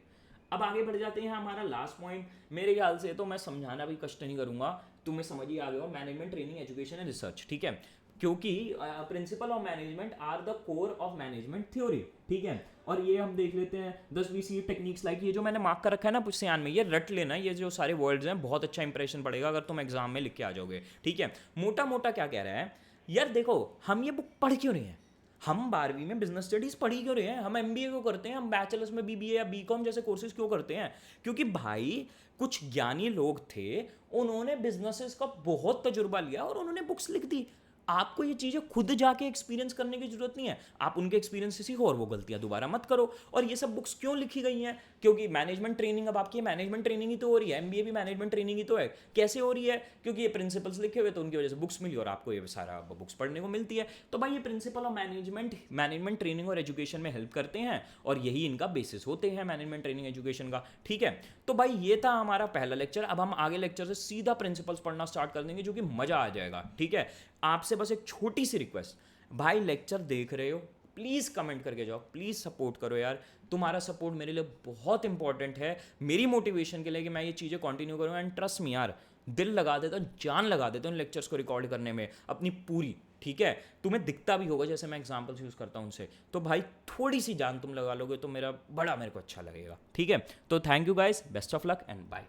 अब आगे बढ़ जाते हैं, हमारा लास्ट पॉइंट, मेरे ख्याल से तो मैं समझाना भी कष्ट नहीं करूंगा, तुम्हें समझ ही आ गया हो, management training education and research, ठीक है। क्योंकि principle of management are the core of management theory, ठीक है। और ये हम देख लेते हैं 10-20 टेक्निक्स, लाइक ये जो मैंने मार्क कर रखा है ना सियान में, ये रट लेना, ये जो सारे वर्ड्स हैं बहुत अच्छा इंप्रेशन पड़ेगा अगर तुम एग्जाम में लिख के आ जाओगे, ठीक है। मोटा मोटा क्या कह रहा है यार, देखो हम ये बुक पढ़ क्यों रहे हैं, हम 12वीं में बिजनेस स्टडीज पढ़ी क्यों रहे हैं, हम MBA क्यों करते हैं, हम बैचलर्स में BBA या BCom जैसे कोर्सेज क्यों करते हैं, क्योंकि भाई कुछ ज्ञानी लोग थे, उन्होंने बिजनेसेस का बहुत तजुर्बा लिया और उन्होंने बुक्स लिख दी। आपको ये चीज़ें खुद जाके एक्सपीरियंस करने की जरूरत नहीं है, आप उनके एक्सपीरियंस से सीखो और वो गलतियां दोबारा मत करो। और ये सब बुक्स क्यों लिखी गई हैं? क्योंकि मैनेजमेंट ट्रेनिंग, अब आपकी मैनेजमेंट ट्रेनिंग ही तो हो रही है, एमबीए भी मैनेजमेंट ट्रेनिंग ही तो है। कैसे हो रही है? क्योंकि ये प्रिंसिपल्स लिखे हुए तो उनकी वजह से बुक्स मिली और आपको ये सारा बुक्स पढ़ने को मिलती है। तो भाई ये प्रिंसिपल ऑफ मैनेजमेंट ट्रेनिंग और एजुकेशन में हेल्प करते हैं और यही इनका बेसिस होते हैं मैनेजमेंट ट्रेनिंग एजुकेशन का। ठीक है, तो भाई ये था हमारा पहला लेक्चर। अब हम आगे लेक्चर से सीधा प्रिंसिपल्स पढ़ना स्टार्ट कर देंगे, जो कि मजा आ जाएगा। ठीक है, आपसे बस एक छोटी सी रिक्वेस्ट, भाई लेक्चर देख रहे हो प्लीज़ कमेंट करके जाओ, प्लीज़ सपोर्ट करो यार। तुम्हारा सपोर्ट मेरे लिए बहुत इंपॉर्टेंट है, मेरी मोटिवेशन के लिए कि मैं ये चीज़ें कंटिन्यू करूँ। एंड ट्रस्ट मी यार, दिल लगा देता हूँ, जान लगा देता हूँ लेक्चर्स को रिकॉर्ड करने में अपनी पूरी। ठीक है, तुम्हें दिखता भी होगा जैसे मैं एग्जाम्पल्स यूज़ करता हूँ उनसे, तो भाई थोड़ी सी जान तुम लगा लोगे तो मेरा बड़ा मेरे को अच्छा लगेगा। ठीक है, तो thank you guys, best of luck and bye.